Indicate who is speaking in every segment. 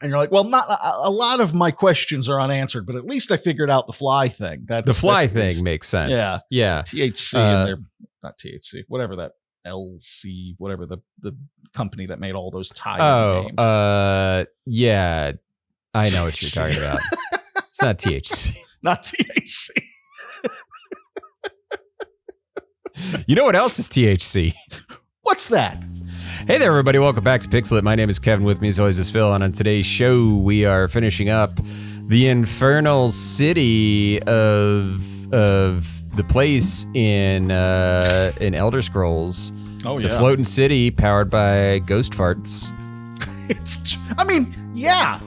Speaker 1: And you're like, well, not a lot of my questions are unanswered, but at least I figured out the fly thing.
Speaker 2: The fly thing makes sense.
Speaker 1: Yeah.
Speaker 2: Yeah.
Speaker 1: THC and their, not THC, whatever that LC, whatever the company that made all those tie-in games.
Speaker 2: Yeah. I know what you're talking about. It's not THC.
Speaker 1: Not THC.
Speaker 2: You know what else is THC?
Speaker 1: What's that?
Speaker 2: Hey there, everybody. Welcome back to Pixel It. My name is Kevin. With me, as always, is Phil. And on today's show, we are finishing up the Infernal City of the place in Elder Scrolls.
Speaker 1: Oh,
Speaker 2: it's a floating city powered by ghost farts.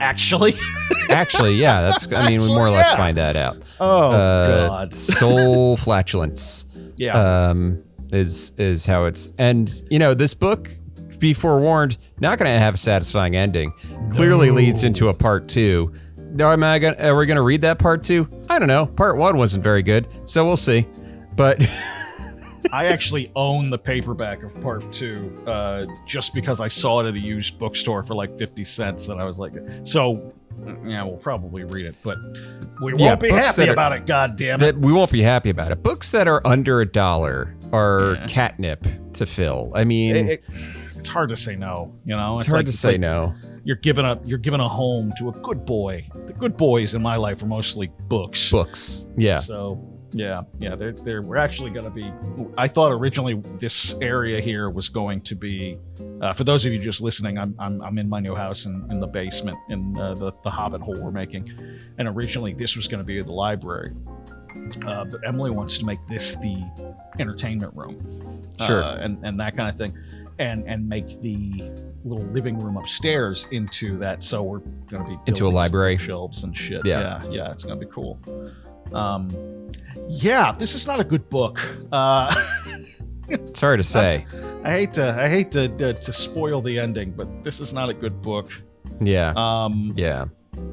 Speaker 1: Actually.
Speaker 2: Actually, yeah. We more or less find that out.
Speaker 1: Oh, God.
Speaker 2: Soul flatulence.
Speaker 1: Yeah.
Speaker 2: Is how it's, and this book, be forewarned, not going to have a satisfying ending. Clearly leads into a part 2. Are we going to read that part 2? I don't know. Part 1 wasn't very good, so we'll see. But
Speaker 1: I actually own the paperback of part 2 just because I saw it at a used bookstore for like 50 cents, and I was like, so yeah, we'll probably read it, but we won't be happy about it. God damn it,
Speaker 2: we won't be happy about it. Books that are under $1 are catnip to Phil. I mean,
Speaker 1: it's hard to say no.
Speaker 2: It's hard to say no.
Speaker 1: You're giving a home to a good boy. The good boys in my life are mostly books.
Speaker 2: Books, yeah.
Speaker 1: So yeah. We're actually going to be. I thought originally this area here was going to be. For those of you just listening, I'm in my new house in the basement in the Hobbit hole we're making, and originally this was going to be the library. But Emily wants to make this the entertainment room,
Speaker 2: sure,
Speaker 1: and that kind of thing, and make the little living room upstairs into that. So we're going to be
Speaker 2: into a library,
Speaker 1: shelves and shit.
Speaker 2: Yeah,
Speaker 1: it's going to be cool. This is not a good book.
Speaker 2: It's hard to say.
Speaker 1: I hate to spoil the ending, but this is not a good book.
Speaker 2: Yeah. Yeah.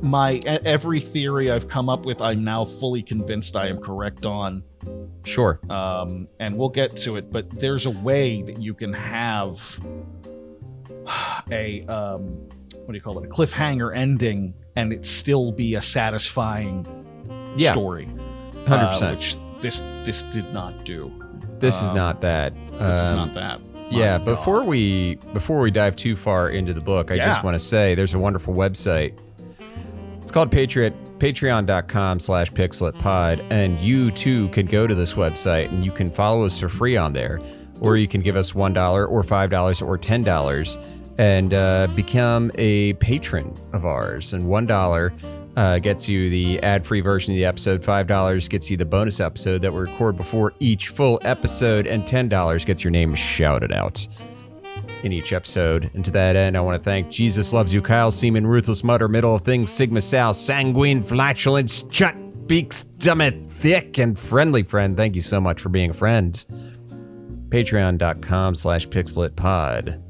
Speaker 1: Every theory I've come up with, I'm now fully convinced I am correct on.
Speaker 2: Sure.
Speaker 1: And we'll get to it, but there's a way that you can have a a cliffhanger ending, and it still be a satisfying story.
Speaker 2: 100%.
Speaker 1: Which this did not do.
Speaker 2: This is not that.
Speaker 1: This is not that.
Speaker 2: Yeah. Before we dive too far into the book, I just want to say there's a wonderful website. It's called patreon.com/pixelitpod, and you too can go to this website and you can follow us for free on there, or you can give us $1 or $5 or $10 and become a patron of ours. And $1 gets you the ad-free version of the episode, $5 gets you the bonus episode that we record before each full episode, and $10 gets your name shouted out in each episode. And to that end, I want to thank Jesus Loves You, Kyle Seaman, Ruthless Mutter, Middle of Things, Sigma Sal, Sanguine, Flatulence, Chut, Beaks, Dummit, Thick, and Friendly Friend. Thank you so much for being a friend. Patreon.com/pixelitpod.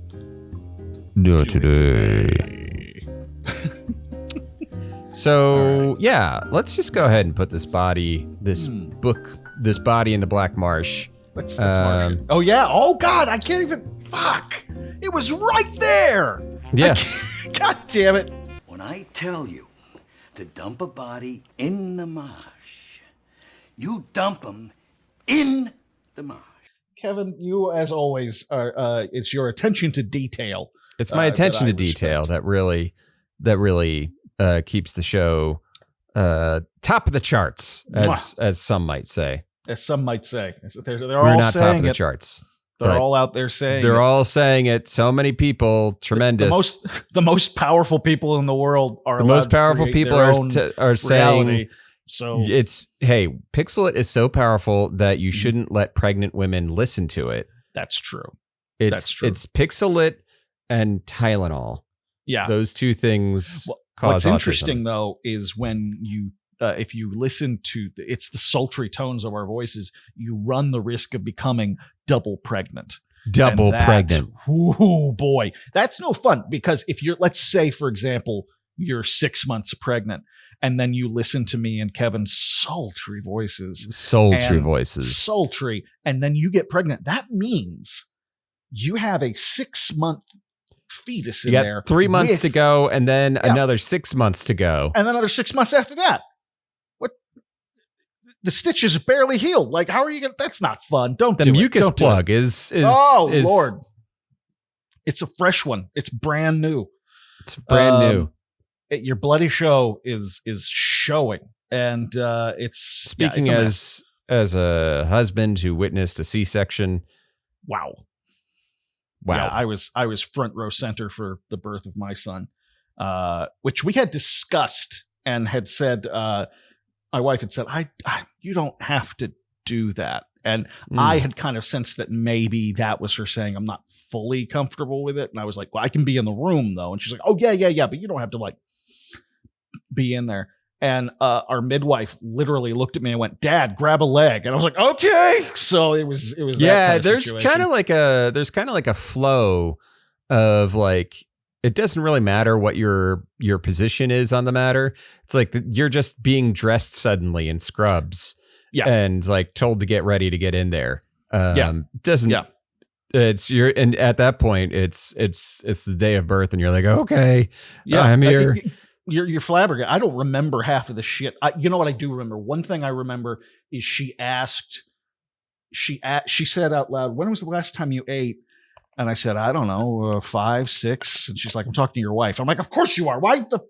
Speaker 2: Do it today. So, yeah, let's just go ahead and put this body in the Black Marsh.
Speaker 1: Let's marsh it. Oh, yeah. Oh, God, I can't even... Fuck! It was right there!
Speaker 2: Yeah.
Speaker 1: God damn it.
Speaker 3: When I tell you to dump a body in the marsh, you dump them in the marsh.
Speaker 1: Kevin, you, as always, it's your attention to detail.
Speaker 2: It's my attention to detail that really keeps the show top of the charts, as some might say.
Speaker 1: As some might say. We're
Speaker 2: all not top of the charts.
Speaker 1: They're all out there saying
Speaker 2: they're all saying it. So many people, tremendous.
Speaker 1: The most powerful people in the world are
Speaker 2: the most powerful people are saying
Speaker 1: reality. So
Speaker 2: it's Pixel It is so powerful that you shouldn't let pregnant women listen to it.
Speaker 1: That's true.
Speaker 2: It's Pixel It and Tylenol.
Speaker 1: Yeah,
Speaker 2: those two things.
Speaker 1: What's interesting though is when you if you listen to it's the sultry tones of our voices, you run the risk of becoming double pregnant. Oh boy, that's no fun, because if you're, let's say for example, you're 6 months pregnant, and then you listen to me and Kevin's sultry voices, and then you get pregnant. That means you have a 6 month fetus
Speaker 2: You
Speaker 1: in
Speaker 2: got
Speaker 1: there.
Speaker 2: 3 months to go, and then another 6 months to go.
Speaker 1: And then another 6 months after that. What? The stitch is barely healed. Like, how are you going to? That's not fun. Don't
Speaker 2: The
Speaker 1: do
Speaker 2: mucus
Speaker 1: it. Don't
Speaker 2: plug
Speaker 1: do it.
Speaker 2: is
Speaker 1: Lord. It's a fresh one. It's brand new.
Speaker 2: It's brand new.
Speaker 1: Your bloody show is showing. And it's
Speaker 2: Speaking
Speaker 1: it's
Speaker 2: as a husband who witnessed a C-section.
Speaker 1: Wow.
Speaker 2: Wow.
Speaker 1: Yeah, I was front row center for the birth of my son, which we had discussed and had said, my wife had said, you don't have to do that. And I had kind of sensed that maybe that was her saying, I'm not fully comfortable with it. And I was like, well, I can be in the room though. And she's like, oh yeah. But you don't have to like be in there. And our midwife literally looked at me and went, Dad, grab a leg. And I was like, okay. So it was that kind of
Speaker 2: there's kind of like a flow of like, it doesn't really matter what your position is on the matter. It's like you're just being dressed suddenly in scrubs, and like told to get ready to get in there. Doesn't. Yeah. It's and at that point it's the day of birth, and you're like, okay, I'm here.
Speaker 1: You're flabbergasted. I don't remember half of the shit. You know what I do remember? One thing I remember is she said out loud, when was the last time you ate? And I said, I don't know, 5, 6. And she's like, I'm talking to your wife. I'm like, of course you are. Why the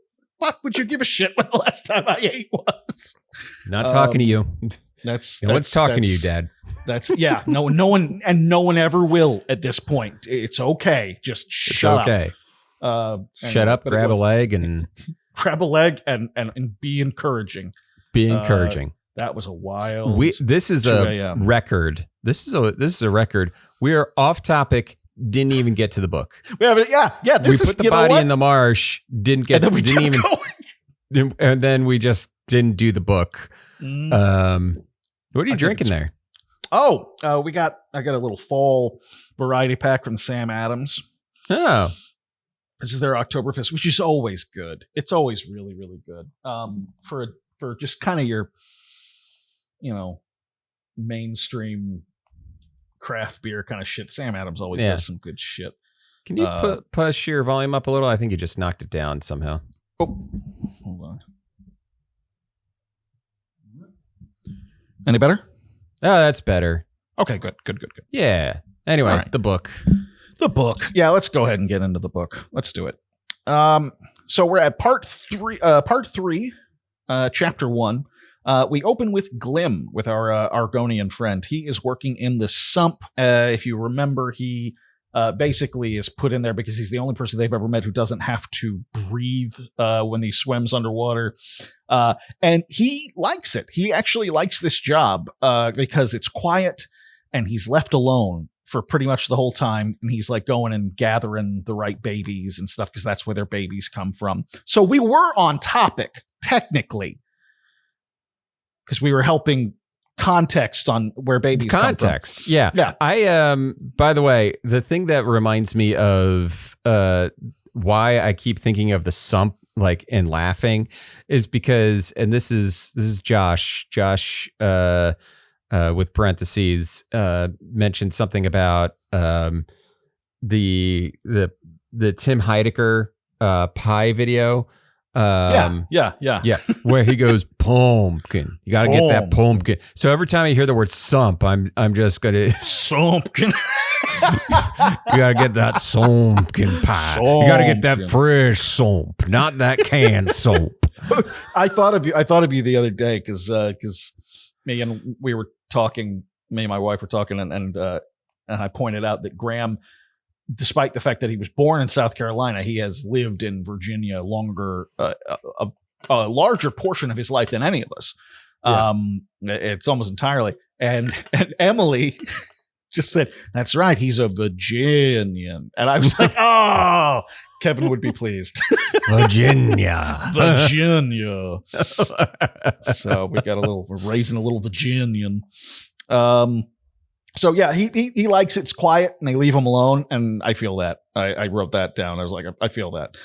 Speaker 1: fuck would you give a shit when the last time I ate was?
Speaker 2: Not talking to you. No one's talking to you, Dad.
Speaker 1: That's no one, and no one ever will at this point. It's okay. Just shut up.
Speaker 2: Shut up, grab a leg and
Speaker 1: be encouraging.
Speaker 2: Be encouraging.
Speaker 1: That was a wild.
Speaker 2: This is a record. This is a record. We are off topic. Didn't even get to the book.
Speaker 1: We have it. Yeah.
Speaker 2: We put the body in the marsh. And then we just didn't do the book. What are you drinking there?
Speaker 1: I got a little fall variety pack from Sam Adams.
Speaker 2: Oh.
Speaker 1: This is their Oktoberfest, which is always good. It's always really, really good. For just kind of your, mainstream craft beer kind of shit. Sam Adams always does some good shit.
Speaker 2: Can you push your volume up a little? I think you just knocked it down somehow.
Speaker 1: Oh, hold on. Any better?
Speaker 2: Oh, that's better.
Speaker 1: Okay, good.
Speaker 2: Yeah. Anyway, right. The book.
Speaker 1: Yeah, let's go ahead and get into the book. Let's do it. So we're at part 3, chapter 1. We open with Glim, with our Argonian friend. He is working in the sump. If you remember, he basically is put in there because he's the only person they've ever met who doesn't have to breathe when he swims underwater. And he likes it. He actually likes this job because it's quiet and he's left alone for pretty much the whole time. And he's like going and gathering the right babies and stuff because that's where their babies come from. So we were on topic, technically, because we were helping context on where babies come from.
Speaker 2: Yeah. I by the way, the thing that reminds me of why I keep thinking of the sump like and laughing is because, and this is Josh with parentheses mentioned something about the Tim Heidecker pie video. Where he goes, pumpkin. You got to get that pumpkin. So every time I hear the word sump, I'm just gonna
Speaker 1: sumpkin.
Speaker 2: You got to get that sumpkin pie. You got to get that fresh sump, not that canned sump.
Speaker 1: I thought of you the other day because me and my wife were talking, and I pointed out that Graham, despite the fact that he was born in South Carolina, he has lived in Virginia longer, a larger portion of his life than any of us. Yeah. It's almost entirely. And Emily just said, "That's right, he's a Virginian." And I was like, "Oh, Kevin would be pleased."
Speaker 2: Virginia.
Speaker 1: So we're raising a little Virginian. So yeah, he likes it's quiet and they leave him alone, and I feel that. I wrote that down. I was like, I feel that.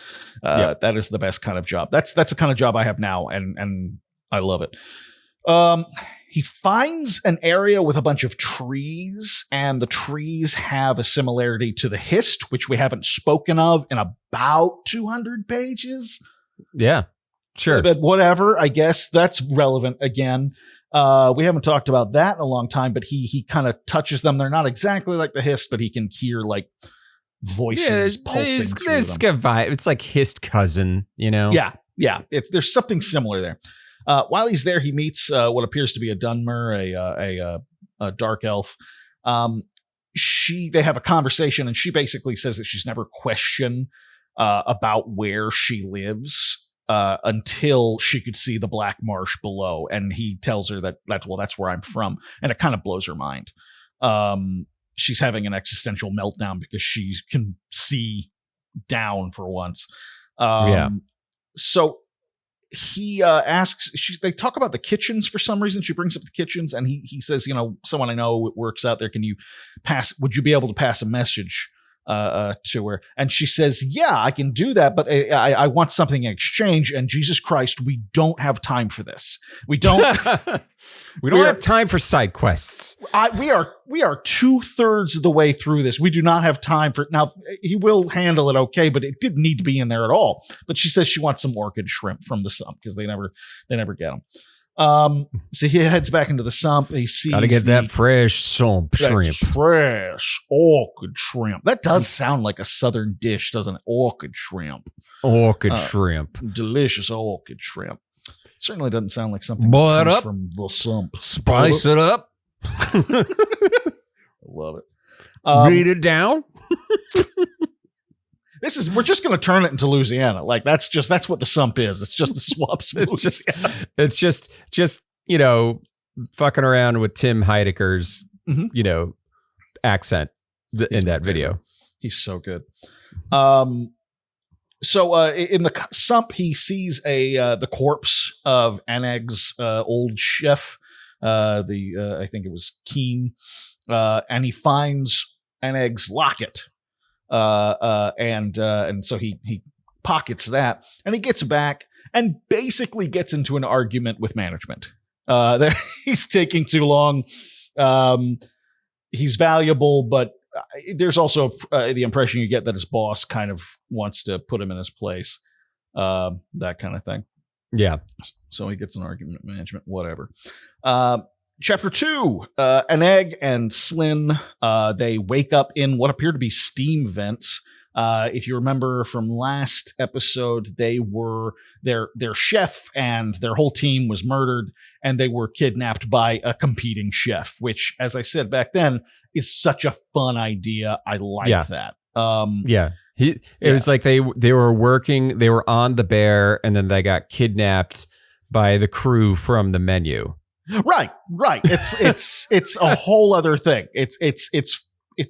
Speaker 1: That is the best kind of job. That's the kind of job I have now, and I love it. He finds an area with a bunch of trees, and the trees have a similarity to the Hist, which we haven't spoken of in about 200 pages.
Speaker 2: Yeah, sure.
Speaker 1: But whatever, I guess that's relevant again. We haven't talked about that in a long time, but he kind of touches them. They're not exactly like the Hist, but he can hear like voices pulsing through them.
Speaker 2: It's like Hist cousin, you know?
Speaker 1: Yeah. There's something similar there. While he's there, he meets what appears to be a Dunmer, a dark elf. They have a conversation, and she basically says that she's never questioned about where she lives until she could see the black marsh below. And he tells her that's where I'm from, and it kind of blows her mind. She's having an existential meltdown because she can see down for once. So he asks, they talk about the kitchens for some reason. She brings up the kitchens, and he says, someone I know works out there. Would you be able to pass a message to her? And she says, yeah, I can do that, but I want something in exchange. And Jesus Christ, we don't have time for this. We don't
Speaker 2: have time for side quests.
Speaker 1: We are 2/3 of the way through this. We do not have time for now. He will handle it okay, but it didn't need to be in there at all. But she says she wants some orchid shrimp from the sump because they never get them. So he heads back into the sump. He sees
Speaker 2: gotta get that fresh sump shrimp.
Speaker 1: Fresh orchid shrimp. That does sound like a southern dish, doesn't it? Orchid shrimp.
Speaker 2: Orchid shrimp.
Speaker 1: Delicious orchid shrimp. Certainly doesn't sound like something
Speaker 2: Boil
Speaker 1: that comes
Speaker 2: up,
Speaker 1: from the sump.
Speaker 2: Spice it up.
Speaker 1: I love it.
Speaker 2: Beat it down.
Speaker 1: We're just going to turn it into Louisiana. Like that's what the sump is. It's just the swamps.
Speaker 2: It's just fucking around with Tim Heidecker's, accent in that video.
Speaker 1: He's so good. So in the sump, he sees the corpse of Aneg's old chef. I think it was Keen, and he finds Aneg's locket. And so he pockets that, and he gets back and basically gets into an argument with management. He's taking too long. He's valuable, but there's also the impression you get that his boss kind of wants to put him in his place. That kind of thing.
Speaker 2: Yeah.
Speaker 1: So he gets an argument with management, whatever. Chapter 2, Aneg and Slyn, they wake up in what appear to be steam vents. If you remember from last episode, they were their chef and their whole team was murdered, and they were kidnapped by a competing chef, which, as I said back then, is such a fun idea. I like that.
Speaker 2: It was like they were working, they were on the bear, and then they got kidnapped by the crew from the menu.
Speaker 1: Right. It's a whole other thing. It's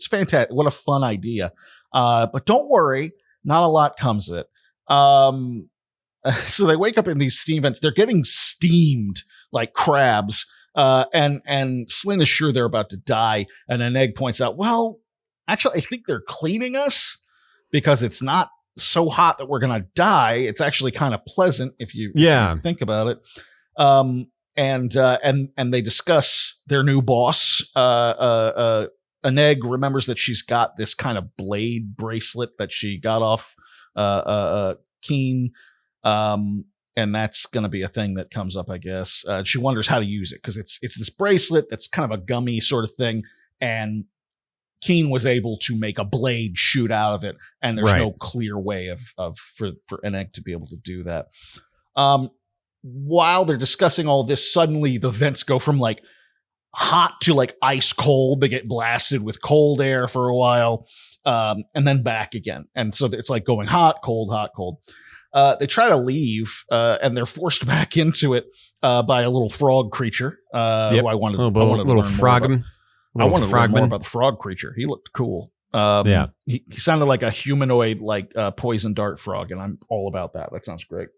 Speaker 1: fantastic. What a fun idea. But don't worry, not a lot comes of it. So they wake up in these steam vents. They're getting steamed like crabs. And Slyn is sure they're about to die. And an egg points out, well, actually, I think they're cleaning us because it's not so hot that we're going to die. It's actually kind of pleasant if you think about it. And they discuss their new boss. Aneg remembers that she's got this kind of blade bracelet that she got off Keen. And that's going to be a thing that comes up, I guess. She wonders how to use it because it's this bracelet that's kind of a gummy sort of thing. And Keen was able to make a blade shoot out of it. And there's no clear way for Aneg to be able to do that. While they're discussing all this, suddenly the vents go from like hot to like ice cold. They get blasted with cold air for a while, and then back again. And so it's like going hot, cold, hot, cold. They try to leave, and they're forced back into it by a little frog creature. Who I wanted to learn more about. I wanted to learn more about the frog creature. He looked cool. He sounded like a humanoid, like poison dart frog, and I'm all about that. That sounds great.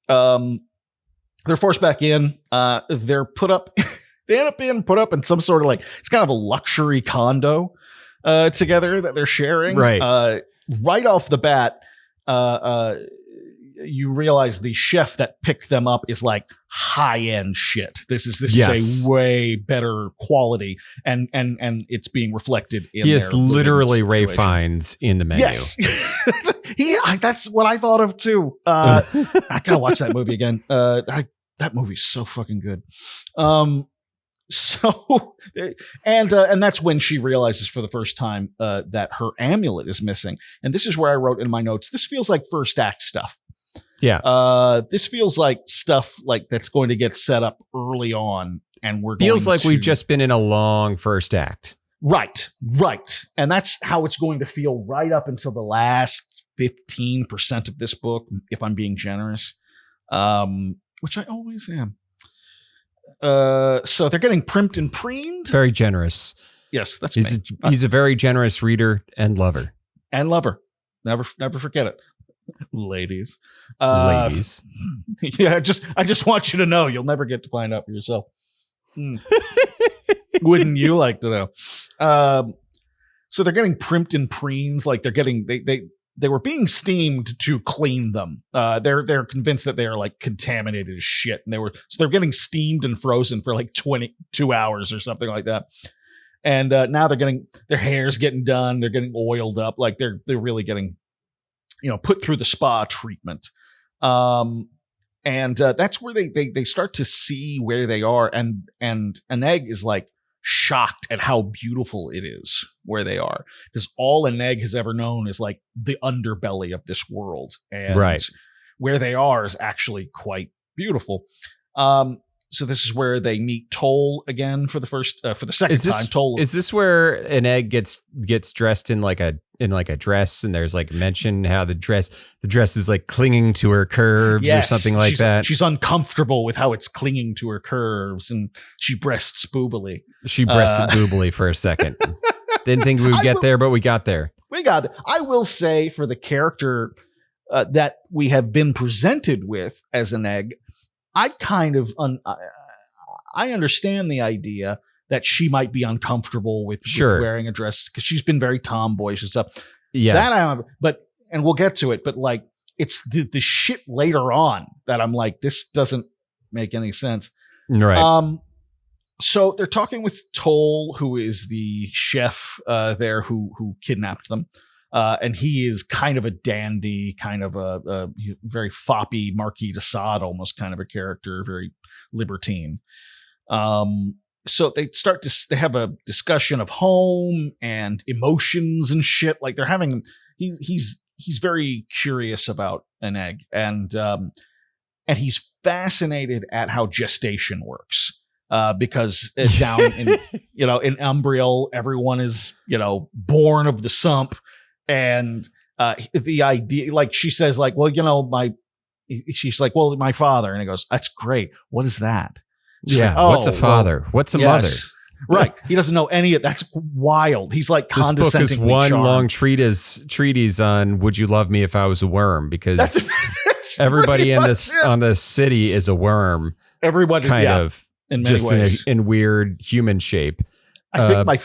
Speaker 1: They're forced back in. They're put up. They end up being put up in some sort of like, it's kind of a luxury condo together that they're sharing.
Speaker 2: Right.
Speaker 1: Right off the bat, you realize the chef that picked them up is like high end shit. This is a way better quality, and it's being reflected in.
Speaker 2: He is
Speaker 1: their
Speaker 2: literally
Speaker 1: living
Speaker 2: Ray
Speaker 1: situation.
Speaker 2: Fiennes in the menu.
Speaker 1: Yes, that's what I thought of too. I gotta watch that movie again. That movie's so fucking good. So, and that's when she realizes for the first time that her amulet is missing. And this is where I wrote in my notes, this feels like first act stuff.
Speaker 2: Yeah.
Speaker 1: This feels like stuff like that's going to get set up early on, and
Speaker 2: feels like we've just been in a long first act.
Speaker 1: Right. And that's how it's going to feel right up until the last 15% of this book, if I'm being generous, which I always am. So they're getting primped and preened.
Speaker 2: Very generous.
Speaker 1: Yes, that's
Speaker 2: he's a very generous reader and lover.
Speaker 1: And lover. Never forget it. Ladies.
Speaker 2: Ladies.
Speaker 1: Yeah, I just want you to know you'll never get to find out for yourself. Wouldn't you like to know? So they're getting primped and preens, like they're getting they were being steamed to clean them. They're convinced that they are like contaminated as shit, and they're getting steamed and frozen for like 22 hours or something like that. And now they're getting their hair's getting done. They're getting oiled up, like they're really getting, put through the spa treatment. And that's where they start to see where they are, and an egg is like shocked at how beautiful it is where they are, because all an egg has ever known is like the underbelly of this world, and where they are is actually quite beautiful. So this is where they meet Toll again for the second time. Toll,
Speaker 2: is this where an egg gets dressed in like a dress, and there's like mention how the dress is like clinging to her curves or something like that?
Speaker 1: She's uncomfortable with how it's clinging to her curves, and she breasts boobily.
Speaker 2: She breasted boobily for a second. Didn't think we would get there, but we got there.
Speaker 1: We got there. I will say, for the character that we have been presented with as an egg, I kind of I understand the idea that she might be uncomfortable with wearing a dress, because she's been very tomboyish and stuff.
Speaker 2: Yeah,
Speaker 1: that and we'll get to it. But like, it's the shit later on that I'm like, this doesn't make any sense.
Speaker 2: Right.
Speaker 1: So they're talking with Toll, who is the chef there who kidnapped them. And he is kind of a dandy, kind of a very foppy Marquis de Sade almost kind of a character, very libertine. So they have a discussion of home and emotions and shit. Like they're having, he's very curious about an egg, and he's fascinated at how gestation works. Because down in, in Umbriel, everyone is, born of the sump. And the idea, like she says, like, well, she's like, well, my father. And he goes, that's great. What is that? She's like,
Speaker 2: what's a father? Well, what's a mother?
Speaker 1: Right. He doesn't know any of that's wild. He's like condescending.
Speaker 2: This book is one long treatise on would you love me if I was a worm? Because that's everybody in on this city is a worm.
Speaker 1: Everybody
Speaker 2: kind of in many
Speaker 1: just
Speaker 2: ways in weird human shape.
Speaker 1: I think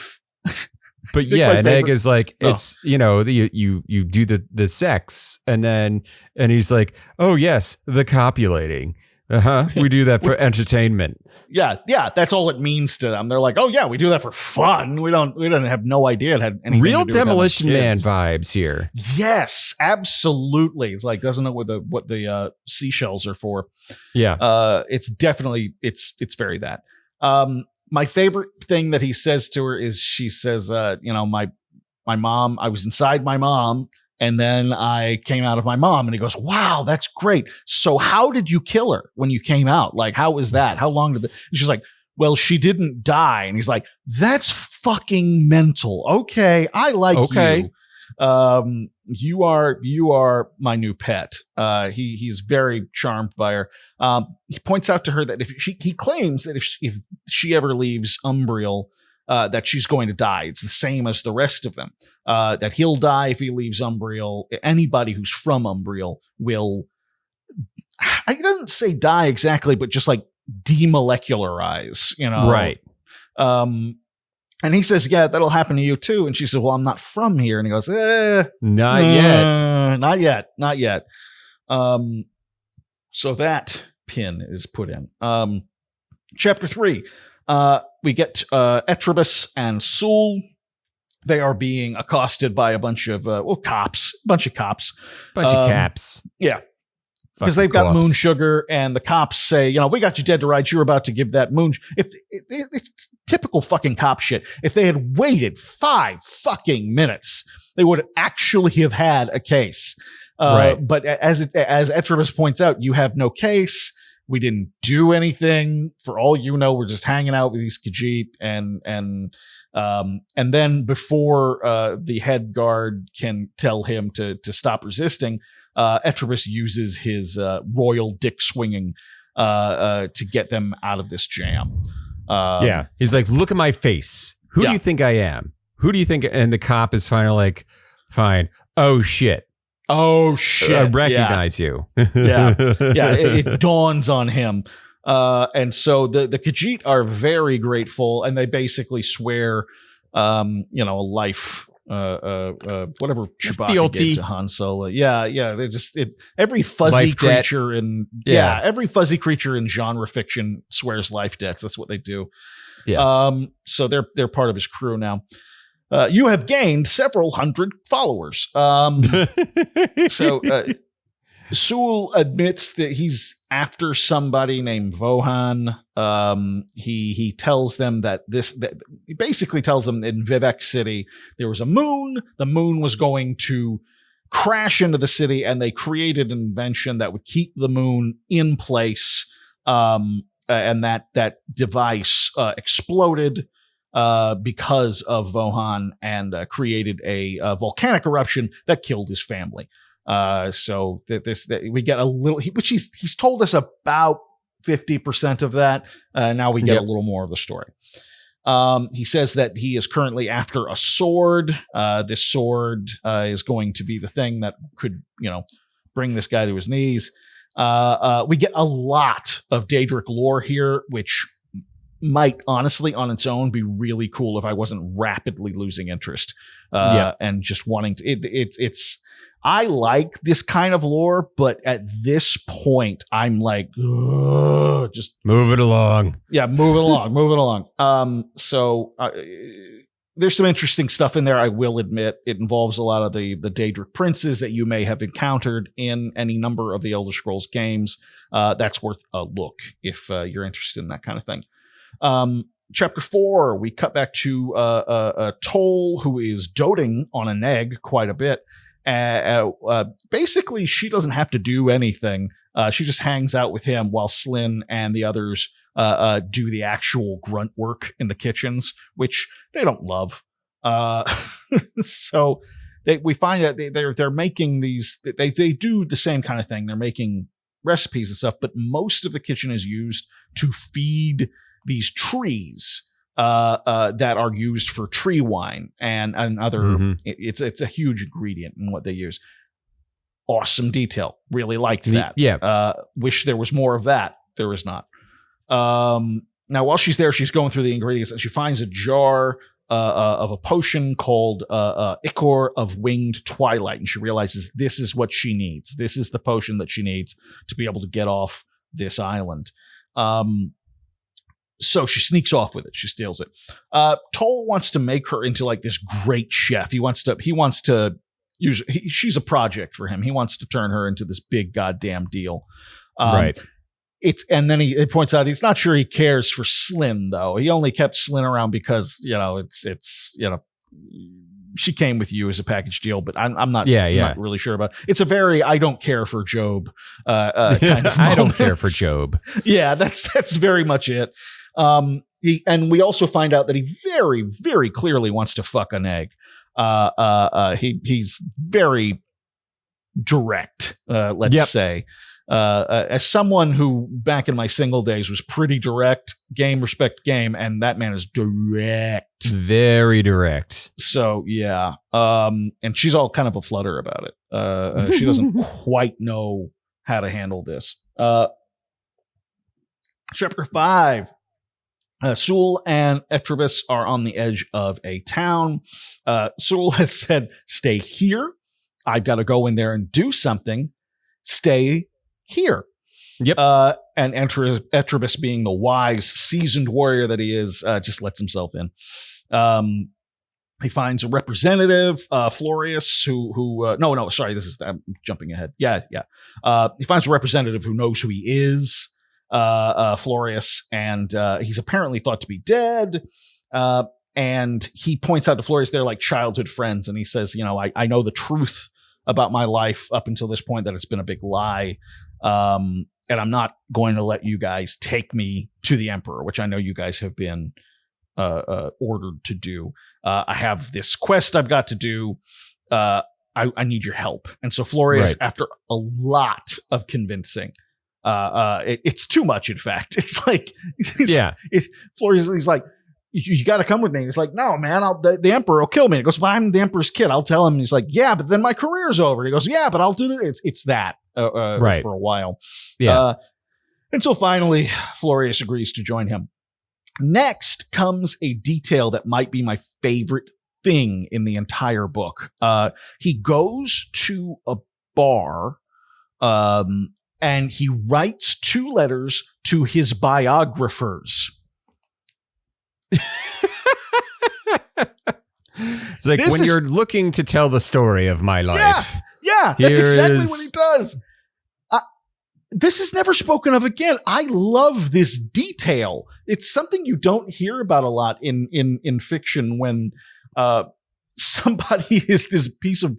Speaker 2: but yeah, an egg is like, it's, you do the sex, and he's like, oh yes, the copulating. We do that for entertainment.
Speaker 1: Yeah. That's all it means to them. They're like, oh yeah, we do that for fun. We don't have no idea it had anything
Speaker 2: real
Speaker 1: to do
Speaker 2: Demolition
Speaker 1: with
Speaker 2: Man vibes here.
Speaker 1: Yes, absolutely. It's like, doesn't know what the seashells are for.
Speaker 2: Yeah.
Speaker 1: It's definitely, it's very that. My favorite thing that he says to her is, she says, my mom, I was inside my mom, and then I came out of my mom. And he goes, wow, that's great. So how did you kill her when you came out? Like, how was that? How long did she's like, well, she didn't die. And he's like, that's fucking mental. Okay. I like you. You are my new pet. He's very charmed by her. He points out to her that he claims that if she ever leaves Umbriel, that she's going to die. It's the same as the rest of them. That he'll die if he leaves Umbriel. Anybody who's from Umbriel will, he doesn't say die exactly, but just like demolecularize,
Speaker 2: Right.
Speaker 1: And he says, yeah, that'll happen to you too. And she says, well, I'm not from here. And he goes,
Speaker 2: not yet.
Speaker 1: Not yet. So that pin is put in. Chapter 3, we get Etribus and Sul. They are being accosted by a bunch of cops.
Speaker 2: Bunch of caps.
Speaker 1: Yeah. Because they've got moon sugar, and the cops say, we got you dead to rights. You're about to give that moon. It's typical fucking cop shit. If they had waited 5 fucking minutes, they would actually have had a case.
Speaker 2: Right.
Speaker 1: But as Etribus points out, you have no case. We didn't do anything. For all you know, we're just hanging out with these Khajiit, and then before the head guard can tell him to stop resisting, Etribus uses his royal dick swinging to get them out of this jam.
Speaker 2: He's like, look at my face. Who do you think I am? Who do you think? And the cop is finally like, fine. Oh shit. I recognize you.
Speaker 1: It dawns on him. And so the Khajiit are very grateful, and they basically swear, a life, whatever Chewbacca gave to Han Solo. They're just every fuzzy
Speaker 2: Life
Speaker 1: creature
Speaker 2: debt.
Speaker 1: every fuzzy creature in genre fiction swears life debts. That's what they do.
Speaker 2: Yeah.
Speaker 1: So they're part of his crew now. You have gained several hundred followers. So Sul admits that he's after somebody named Vohan. He tells them that he basically tells them in Vivek City there was a moon. The moon was going to crash into the city, and they created an invention that would keep the moon in place. And that device exploded because of Vohan, and created a volcanic eruption that killed his family. So that we get a little, which he's told us about 50% of that. Now we get a little more of the story. He says that he is currently after a sword. This sword is going to be the thing that could, bring this guy to his knees. We get a lot of Daedric lore here, which might honestly on its own be really cool if I wasn't rapidly losing interest and just wanting to. It's I like this kind of lore, but at this point I'm like, just
Speaker 2: move it along.
Speaker 1: Yeah, move it along. So there's some interesting stuff in there. I will admit it involves a lot of the Daedric princes that you may have encountered in any number of the Elder Scrolls games. That's worth a look if you're interested in that kind of thing. Chapter 4, we cut back to Toll, who is doting on an egg quite a bit. Basically, she doesn't have to do anything. She just hangs out with him while Slyn and the others do the actual grunt work in the kitchens, which they don't love. So we find that they're making these. They do the same kind of thing. They're making recipes and stuff, but most of the kitchen is used to feed these trees that are used for tree wine and other. Mm-hmm. It's a huge ingredient in what they use. Awesome detail. Really liked that.
Speaker 2: Yeah.
Speaker 1: Wish there was more of that. There is not. Now, while she's there, she's going through the ingredients, and she finds a jar of a potion called Ichor of Winged Twilight, and she realizes this is what she needs. This is the potion that she needs to be able to get off this island. So she sneaks off with it. She steals it. Toll wants to make her into like this great chef. He wants to use. She's a project for him. He wants to turn her into this big goddamn deal.
Speaker 2: Right.
Speaker 1: And then he points out he's not sure he cares for Slyn though. He only kept Slyn around because it's she came with you as a package deal, but I'm not not really sure about it. It's a very I don't care for Job kind of
Speaker 2: I don't care for Job.
Speaker 1: Yeah, that's very much it. And we also find out that he very, very clearly wants to fuck an egg. He's very direct, let's say. As someone who back in my single days was pretty direct, respect game, and that man is direct.
Speaker 2: Very direct.
Speaker 1: So yeah. And she's all kind of a flutter about it. She doesn't quite know how to handle this. Chapter 5. Sul and Etribus are on the edge of a town. Sul has said, stay here. I've got to go in there and do something. stay here.
Speaker 2: Yep.
Speaker 1: And Etribus, being the wise, seasoned warrior that he is, just lets himself in. He finds a representative, Florius, I'm jumping ahead. Yeah. He finds a representative who knows who he is, Florius, and he's apparently thought to be dead. And he points out to Florius they're like childhood friends, and he says, I know the truth about my life up until this point, that it's been a big lie. And I'm not going to let you guys take me to the Emperor, which I know you guys have been ordered to do. I have this quest I've got to do. I need your help. And so Florius, after a lot of convincing, it's too much. In fact, it's like, Florius, he's like, you got to come with me. He's like, no, man, the Emperor will kill me. He goes, but I'm the Emperor's kid. I'll tell him. He's like, yeah, but then my career's over. He goes, yeah, but I'll do it. It's that for a while.
Speaker 2: Yeah.
Speaker 1: Until finally Florius agrees to join him. Next comes a detail that might be my favorite thing in the entire book. He goes to a bar, and he writes 2 letters to his biographers.
Speaker 2: It's like, when you're looking to tell the story of my life.
Speaker 1: Yeah, that's exactly what he does. This is never spoken of again. I love this detail. It's something you don't hear about a lot in fiction, when somebody is this piece of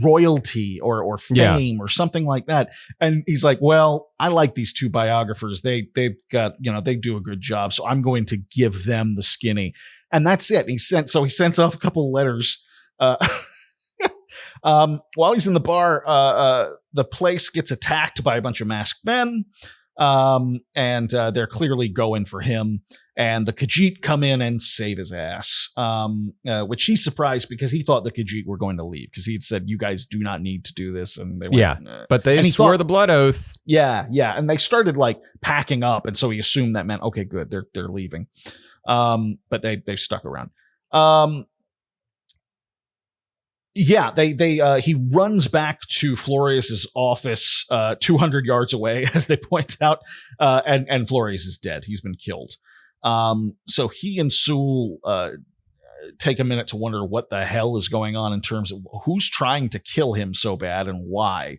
Speaker 1: royalty or fame or something like that. And he's like, well, I like these 2 biographers. They've got, they do a good job. So I'm going to give them the skinny. And that's it. He sends off a couple of letters. While he's in the bar, the place gets attacked by a bunch of masked men. And they're clearly going for him. And the Khajiit come in and save his ass, which he's surprised, because he thought the Khajiit were going to leave, because he had said, you guys do not need to do this. And they went,
Speaker 2: but they swore the blood oath.
Speaker 1: Yeah. And they started like packing up. And so he assumed that meant, okay, good, they're leaving. But they stuck around. He runs back to Florius's office, 200 yards away, as they point out, and Florius is dead. He's been killed. So he and Sewell take a minute to wonder what the hell is going on in terms of who's trying to kill him so bad and why.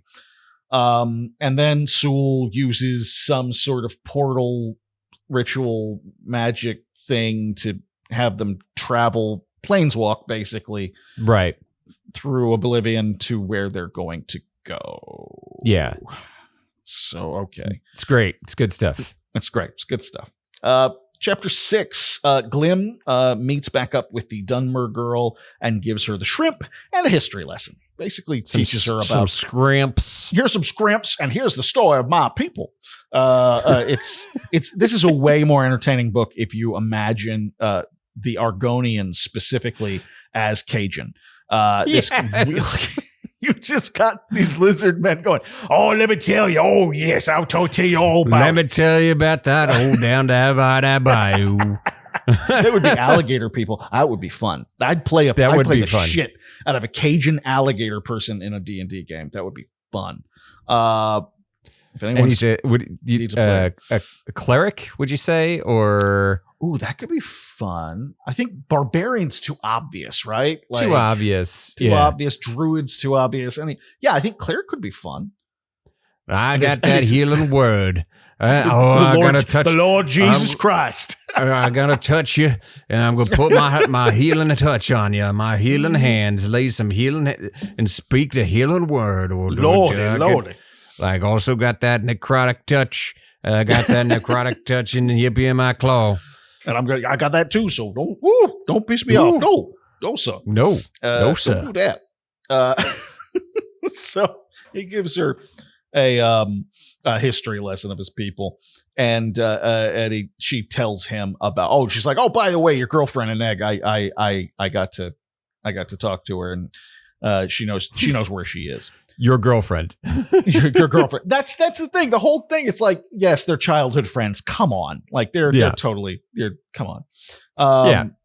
Speaker 1: And then Sewell uses some sort of portal ritual magic thing to have them travel planeswalk, basically.
Speaker 2: Right.
Speaker 1: Through Oblivion to where they're going to go.
Speaker 2: Yeah.
Speaker 1: So, okay.
Speaker 2: It's great. It's good stuff.
Speaker 1: It's great. It's good stuff. Chapter 6, Glim meets back up with the Dunmer girl and gives her the shrimp and a history lesson. Basically teaches her about
Speaker 2: some scrimps.
Speaker 1: Here's some scrimps, and here's the story of my people. This is a way more entertaining book if you imagine the Argonians specifically as Cajun. This really, you just got these lizard men going, oh, let me tell you. Oh, yes, I'll tell you all about
Speaker 2: Let me tell you about that old down the bayou.
Speaker 1: They would be alligator people. That would be fun. I'd play the shit out of a Cajun alligator person in a D&D game. That would be fun. If anyone needs a
Speaker 2: cleric, would you say? Or
Speaker 1: ooh, that could be fun. I think barbarian's too obvious, right?
Speaker 2: Like, too obvious.
Speaker 1: Too obvious. Druid's too obvious. I think cleric could be fun.
Speaker 2: I got that healing word. I'm gonna touch
Speaker 1: the Lord Jesus Christ.
Speaker 2: I'm gonna touch you, and I'm gonna put my healing touch on you. My healing hands, lay some healing, and speak the healing word.
Speaker 1: Lordy.
Speaker 2: Like, also got that necrotic touch. I got that necrotic touch in my claw.
Speaker 1: And I got that too. So don't piss me off. No, sir.
Speaker 2: No, sir.
Speaker 1: Don't do that. So he gives her a history lesson of his people, and she tells him about. Oh, she's like, oh, by the way, your girlfriend and Egg. I got to talk to her, and she knows where she is.
Speaker 2: Your girlfriend.
Speaker 1: your girlfriend. That's the thing. The whole thing is like, yes, they're childhood friends. Come on. Like they're totally come on.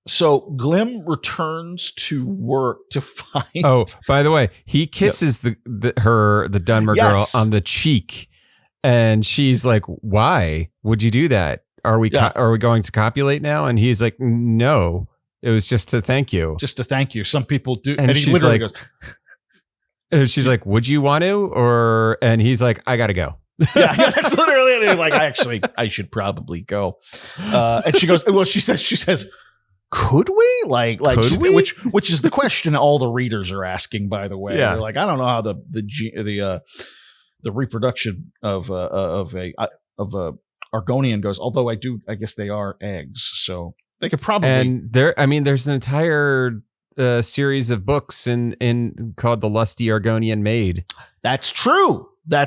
Speaker 1: So Glim returns to work to find.
Speaker 2: Oh, by the way, he kisses the Dunmer
Speaker 1: Yes.
Speaker 2: girl on the cheek, and she's like, "Why would you do that? Are we going to copulate now?" And he's like, "No, it was just to thank you."
Speaker 1: Just to thank you. Some people do,
Speaker 2: And
Speaker 1: he
Speaker 2: she's
Speaker 1: literally
Speaker 2: like-
Speaker 1: goes.
Speaker 2: And she's like, "Would you want to?" And he's like, "I gotta go."
Speaker 1: Yeah, that's literally it. He's like, I should probably go. And she goes, well, she says, could we?
Speaker 2: Could we?
Speaker 1: Which is the question all the readers are asking, by the way.
Speaker 2: Yeah.
Speaker 1: They're like, I don't know how the reproduction of a Argonian goes, although I guess they are eggs, so they could probably.
Speaker 2: And there's an entire series of books in called The Lusty Argonian Maid.
Speaker 1: That's true. A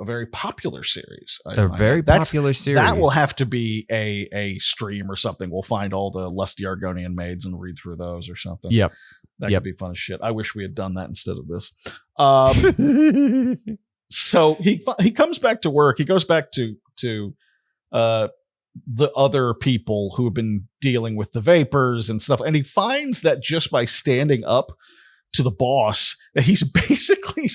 Speaker 1: very popular series.
Speaker 2: Popular series.
Speaker 1: That will have to be a stream or something. We'll find all the lusty Argonian maids and read through those or something.
Speaker 2: Yep.
Speaker 1: That could be fun as shit. I wish we had done that instead of this. So he comes back to work. He goes back to the other people who have been dealing with the vapors and stuff, and he finds that just by standing up to the boss, that he's basically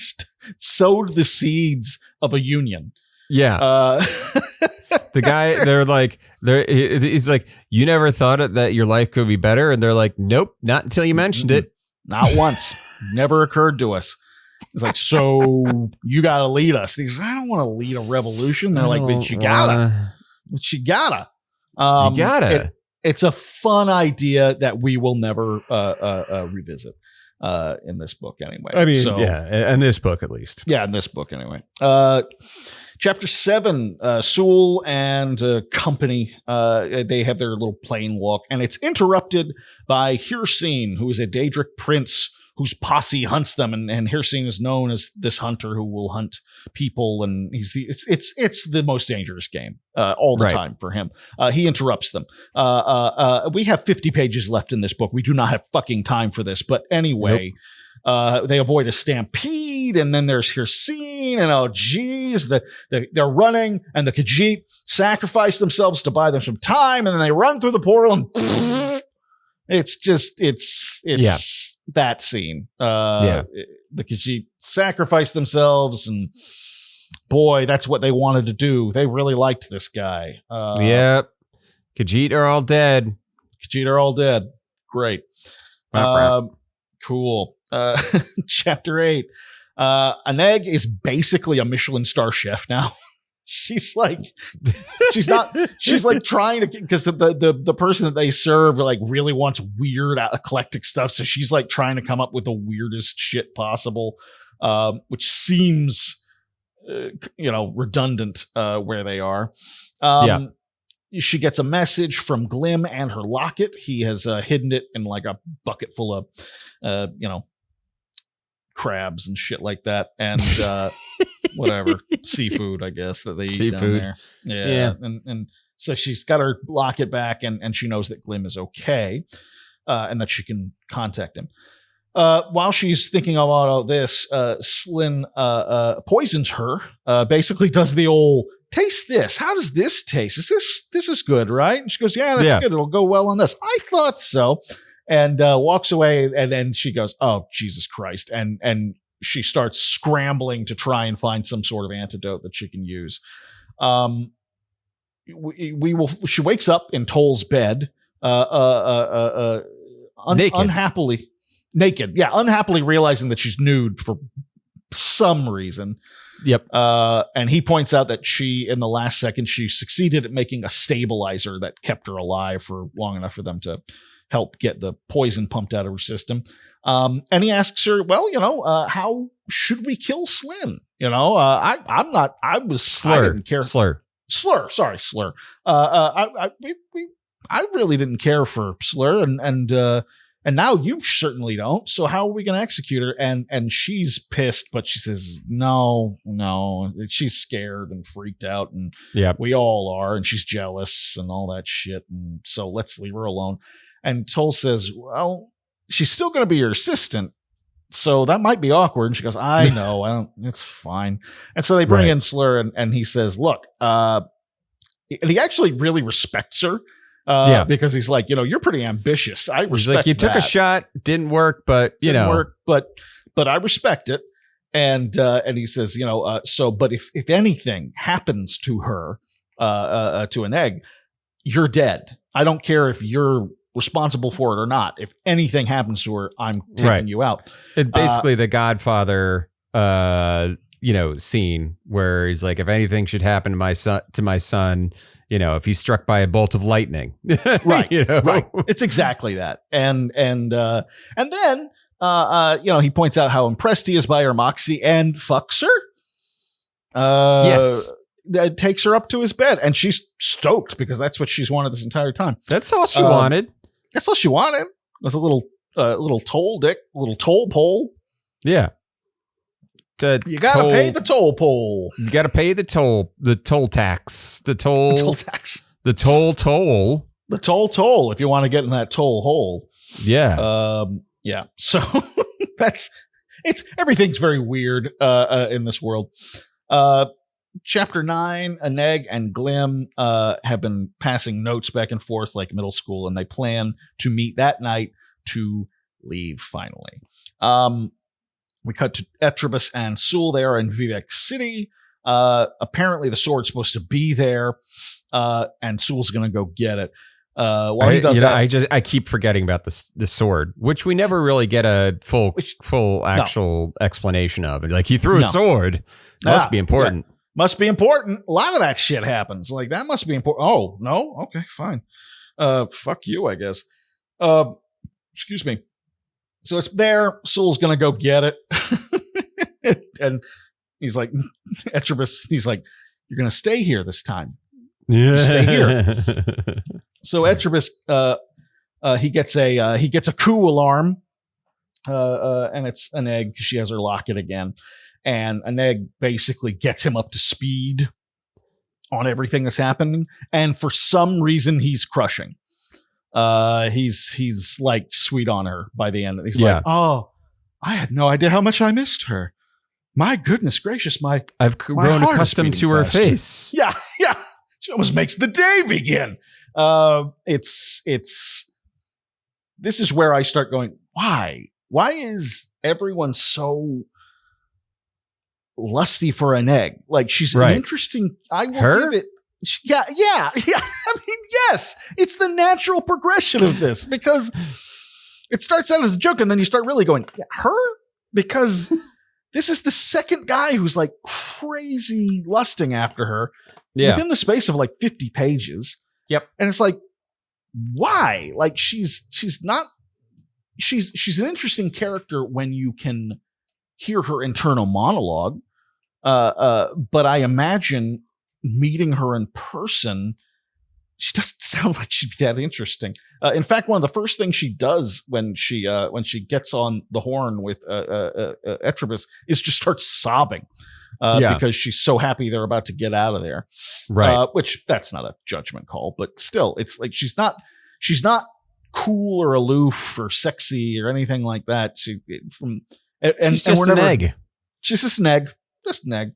Speaker 1: sowed the seeds of a union.
Speaker 2: Yeah. The guy, he's like, you never thought that your life could be better? And they're like, nope, not until you mentioned it.
Speaker 1: Not once. Never occurred to us. It's like, so you got to lead us. And he goes, I don't want to lead a revolution. They're like, but you gotta. But you gotta.
Speaker 2: You gotta.
Speaker 1: It's a fun idea that we will never revisit in this book anyway.
Speaker 2: I mean, in this book at least.
Speaker 1: Yeah, in this book anyway. Chapter 7, Sewell and company, they have their little plane walk, and it's interrupted by Hirsine, who is a Daedric prince whose posse hunts them, and Hirsine is known as this hunter who will hunt people, and it's the most dangerous game all the time for him. He interrupts them. We have 50 pages left in this book. We do not have fucking time for this, but anyway. Nope. They avoid a stampede, and then there's Hirsine, and oh geez, they're running, and the Khajiit sacrifice themselves to buy them some time, and then they run through the portal, and it's that scene. The Khajiit sacrifice themselves, and boy, that's what they wanted to do. They really liked this guy.
Speaker 2: Yep, Khajiit are all dead.
Speaker 1: Great. Cool. Chapter 8. Aneg is basically a Michelin star chef now. She's like trying to, because the person that they serve like really wants weird eclectic stuff. So she's like trying to come up with the weirdest shit possible, which seems, redundant, where they are. She gets a message from Glim and her locket. He has hidden it in like a bucket full of, crabs and shit like that, and whatever seafood, I guess, that they eat down there. Yeah. And so she's got her locket back, and she knows that Glim is okay, and that she can contact him. While she's thinking about all this, Slyn poisons her. Basically, does the old taste this. How does this taste? This is good, right? And she goes, yeah, that's good. It'll go well on this. I thought so. And walks away, and then she goes, oh, Jesus Christ. And she starts scrambling to try and find some sort of antidote that she can use. She wakes up in Toll's bed, unhappily naked. Yeah, unhappily realizing that she's nude for some reason.
Speaker 2: Yep.
Speaker 1: And he points out that in the last second, she succeeded at making a stabilizer that kept her alive for long enough for them to help get the poison pumped out of her system. And he asks her, well, how should we kill Slyn? I didn't care. Slur. I really didn't care for Slur, and now you certainly don't. So how are we going to execute her? And she's pissed, but she says, no. She's scared and freaked out, and we all are, and she's jealous and all that shit. And so let's leave her alone. And Toll says, well, she's still going to be your assistant, so that might be awkward. And she goes, I know, it's fine. And so they bring in Slur, and he says, look, and he actually really respects her. Because he's like, you're pretty ambitious. I respect
Speaker 2: He's like, you took a shot, didn't work, but
Speaker 1: but I respect it. And he says, but if anything happens to her, to an egg, you're dead. I don't care if you're responsible for it or not. If anything happens to her, I'm taking you out.
Speaker 2: It's basically the Godfather, scene where he's like, if anything should happen to my son, if he's struck by a bolt of lightning,
Speaker 1: right? Right. It's exactly that. And then, he points out how impressed he is by her moxie and fucks her.
Speaker 2: Yes.
Speaker 1: Takes her up to his bed, and she's stoked because that's what she's wanted this entire time.
Speaker 2: That's all she wanted.
Speaker 1: That's all she wanted. It was a little toll pole.
Speaker 2: Yeah.
Speaker 1: You gotta pay the toll pole.
Speaker 2: You gotta pay the toll tax. The toll
Speaker 1: tax.
Speaker 2: The toll.
Speaker 1: The toll if you want to get in that toll hole.
Speaker 2: Yeah.
Speaker 1: Yeah. So everything's very weird in this world. Chapter 9, Aneg and Glim have been passing notes back and forth like middle school, and they plan to meet that night to leave finally. We cut to Etribus and Sewell. They are in Vivek City. Apparently the sword's supposed to be there, and Sewell's going to go get it. While he does that,
Speaker 2: I keep forgetting about the sword, which we never really get a full actual explanation of. Like, he threw a sword. Must be important.
Speaker 1: Yeah. Must be important. A lot of that shit happens. Like, that must be important. Oh, no? Okay, fine. Fuck you, I guess. Excuse me. So it's there. Sewell's going to go get it. And he's like, Etribus, he's like, you're going to stay here this time.
Speaker 2: Yeah.
Speaker 1: Stay here. So Etribus, he gets a coup alarm. And it's Aneg because she has her locket again. And Aneg basically gets him up to speed on everything that's happening. And for some reason, he's crushing. He's like sweet on her by the end. He's like, oh, I had no idea how much I missed her. My goodness gracious,
Speaker 2: I've grown accustomed to her face.
Speaker 1: Yeah. She almost makes the day begin. This is where I start going, why? Why is everyone so lusty for an egg? Like, she's an interesting. I will give it. Yeah. I mean, yes, it's the natural progression of this, because it starts out as a joke and then you start really going, her? Because this is the second guy who's like crazy lusting after her within the space of like 50 pages.
Speaker 2: Yep.
Speaker 1: And it's like, why? Like, she's an interesting character when you can hear her internal monologue. But I imagine meeting her in person, she doesn't sound like she'd be that interesting. In fact, one of the first things she does when she gets on the horn with Etribus is just start sobbing because she's so happy they're about to get out of there.
Speaker 2: Right.
Speaker 1: Which, that's not a judgment call, but still, it's like she's not cool or aloof or sexy or anything like that. She's just an egg. She's just an egg. Just an egg.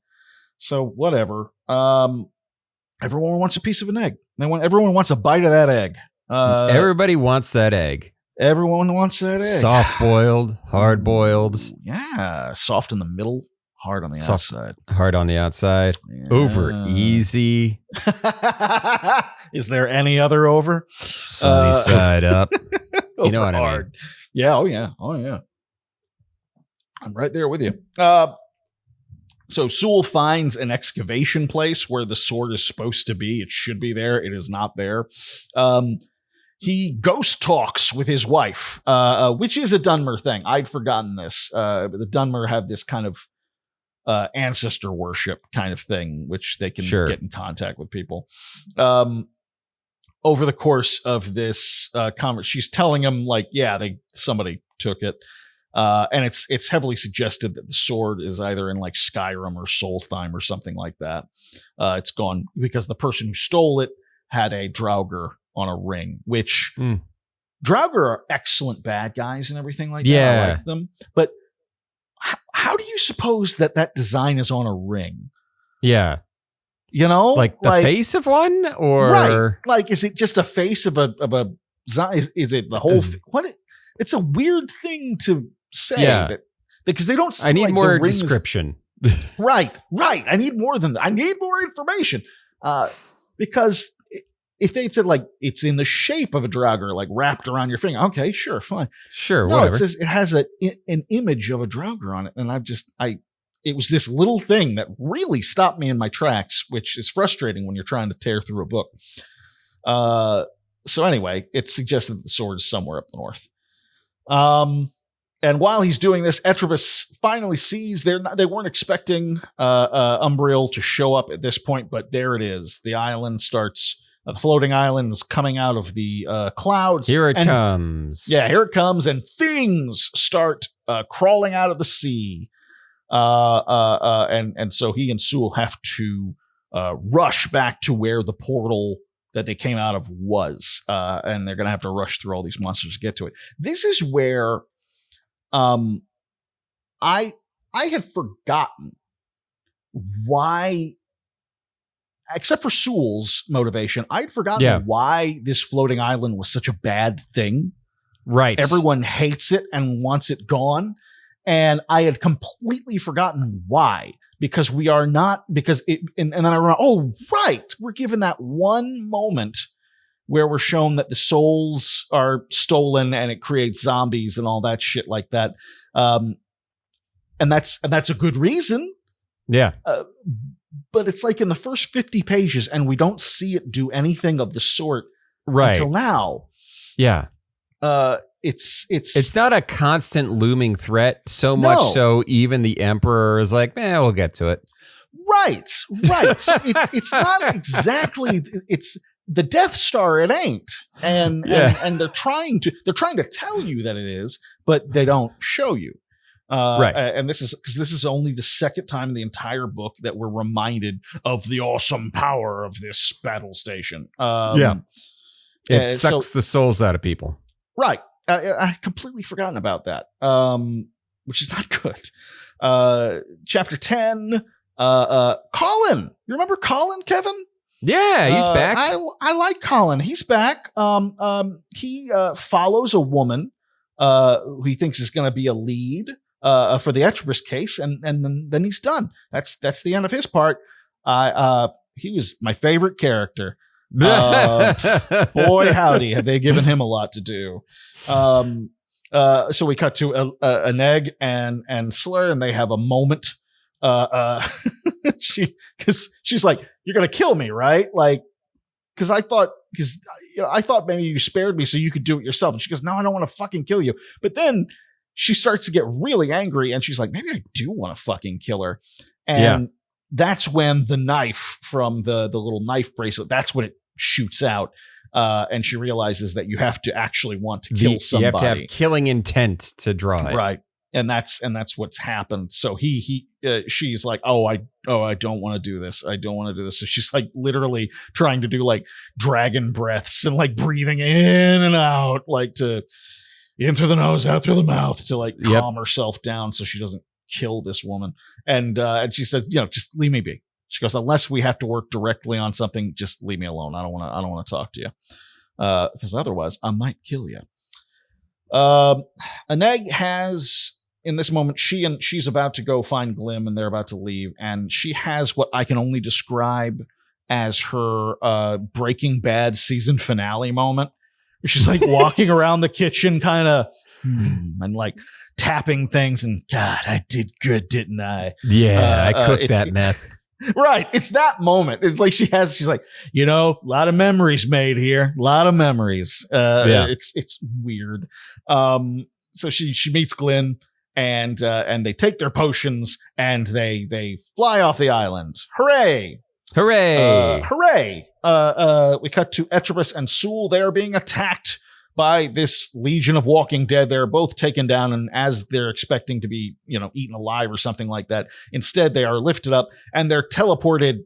Speaker 1: So whatever. Everyone wants a piece of an egg. Everyone wants a bite of that egg.
Speaker 2: Everybody wants that egg.
Speaker 1: Everyone wants that egg.
Speaker 2: Soft boiled, hard boiled.
Speaker 1: Yeah. Soft in the middle, hard on the outside.
Speaker 2: Hard on the outside. Yeah. Over easy.
Speaker 1: Is there any other over?
Speaker 2: Sunny side up. You know what I mean?
Speaker 1: Yeah. Oh yeah. I'm right there with you. So Sewell finds an excavation place where the sword is supposed to be. It should be there. It is not there. He ghost talks with his wife, which is a Dunmer thing. I'd forgotten this. The Dunmer have this kind of ancestor worship kind of thing, which they can get in contact with people. Over the course of this conversation, she's telling him, like, somebody took it. And it's heavily suggested that the sword is either in like Skyrim or Solstheim or something like that. It's gone because the person who stole it had a Draugr on a ring, which Draugr are excellent bad guys and everything like that. I like them. But how do you suppose that design is on a ring?
Speaker 2: Yeah. Like the face of one, or
Speaker 1: right? Like, is it just a face of a is it the whole thing? It's a weird thing to say.
Speaker 2: Yeah.
Speaker 1: Because they don't see,
Speaker 2: I need
Speaker 1: like,
Speaker 2: more
Speaker 1: the rings.
Speaker 2: description.
Speaker 1: Right. I need more than that. I need more information. Because if they said, like, it's in the shape of a Draugr, like wrapped around your finger, okay, sure, fine.
Speaker 2: Sure,
Speaker 1: no,
Speaker 2: whatever.
Speaker 1: It says it has an image of a Draugr on it, and it was this little thing that really stopped me in my tracks, which is frustrating when you're trying to tear through a book. So anyway, it suggested that the sword is somewhere up the north. And while he's doing this, Etrubus finally sees they weren't expecting Umbriel to show up at this point, but there it is. The island starts. The floating island is coming out of the clouds.
Speaker 2: Here it comes.
Speaker 1: Yeah, here it comes, and things start crawling out of the sea. And so he and Sewell have to rush back to where the portal that they came out of was, and they're going to have to rush through all these monsters to get to it. This is where I had forgotten why, except for Sewell's motivation, I'd forgotten why this floating island was such a bad thing.
Speaker 2: Right.
Speaker 1: Everyone hates it and wants it gone. And I had completely forgotten why, because we are not, because it, and then I remember, oh, right. We're given that one moment where we're shown that the souls are stolen and it creates zombies and all that shit like that. And that's a good reason.
Speaker 2: Yeah.
Speaker 1: But it's like in the first 50 pages and we don't see it do anything of the sort until now.
Speaker 2: Yeah.
Speaker 1: It's
Speaker 2: not a constant looming threat so much so even the Emperor is like, we'll get to it.
Speaker 1: Right. So it's not exactly, it's the Death Star. It ain't. And they're trying to tell you that it is, but they don't show you.
Speaker 2: Right.
Speaker 1: And this is only the second time in the entire book that we're reminded of the awesome power of this battle station.
Speaker 2: It sucks the souls out of people.
Speaker 1: Right. I had completely forgotten about that, which is not good. Chapter 10, Colin. You remember Colin, Kevin?
Speaker 2: Yeah, he's back.
Speaker 1: I like Colin. He's back. He follows a woman who he thinks is going to be a lead for the Etrubus case, and then he's done. That's the end of his part. He was my favorite character. Boy, howdy, have they given him a lot to do. So we cut to Aneg and Slur, and they have a moment. She's like, "You're gonna kill me, right?" Like, because I thought maybe you spared me so you could do it yourself. And she goes, "No, I don't want to fucking kill you." But then she starts to get really angry, and she's like, "Maybe I do want to fucking kill her." And that's when the knife from the little knife bracelet, that's when it shoots out. And she realizes that you have to actually want to kill somebody.
Speaker 2: You have to have killing intent to draw it.
Speaker 1: Right. And that's what's happened. So she's like, I don't want to do this. I don't want to do this. So she's like literally trying to do like dragon breaths and like breathing in and out, like to in through the nose, out through the mouth to like calm herself down so she doesn't kill this woman. And she said, just leave me be. She goes, unless we have to work directly on something, just leave me alone. I don't want to talk to you. Because otherwise I might kill you. Aneg has, in this moment, she's about to go find Glim and they're about to leave. And she has what I can only describe as her Breaking Bad season finale moment. She's like walking around the kitchen kind of and like tapping things and God, I did good, didn't I?
Speaker 2: Yeah, I cooked that meth.
Speaker 1: Right. It's that moment. It's like she's like, a lot of memories made here. A lot of memories. It's weird. So she meets Glenn and they take their potions and they fly off the island. Hooray.
Speaker 2: Hooray.
Speaker 1: Hooray. We cut to Etrubus and Sewell. They are being attacked by this legion of walking dead. They're both taken down, and as they're expecting to be, eaten alive or something like that, instead they are lifted up and they're teleported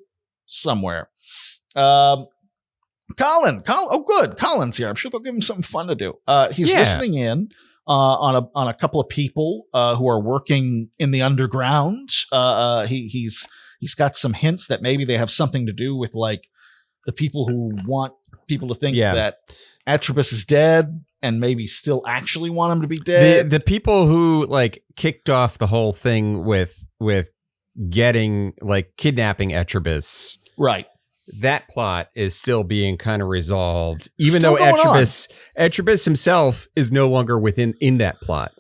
Speaker 1: somewhere. Colin. Oh, good. Colin's here. I'm sure they'll give him something fun to do. He's listening in on a couple of people who are working in the underground. He's He's got some hints that maybe they have something to do with like the people who want people to think that Atropos is dead and maybe still actually want him to be dead.
Speaker 2: The people who like kicked off the whole thing with getting like kidnapping Atropos.
Speaker 1: Right.
Speaker 2: That plot is still being kind of resolved, even
Speaker 1: Still
Speaker 2: though
Speaker 1: going on.
Speaker 2: Atropos himself is no longer in that plot.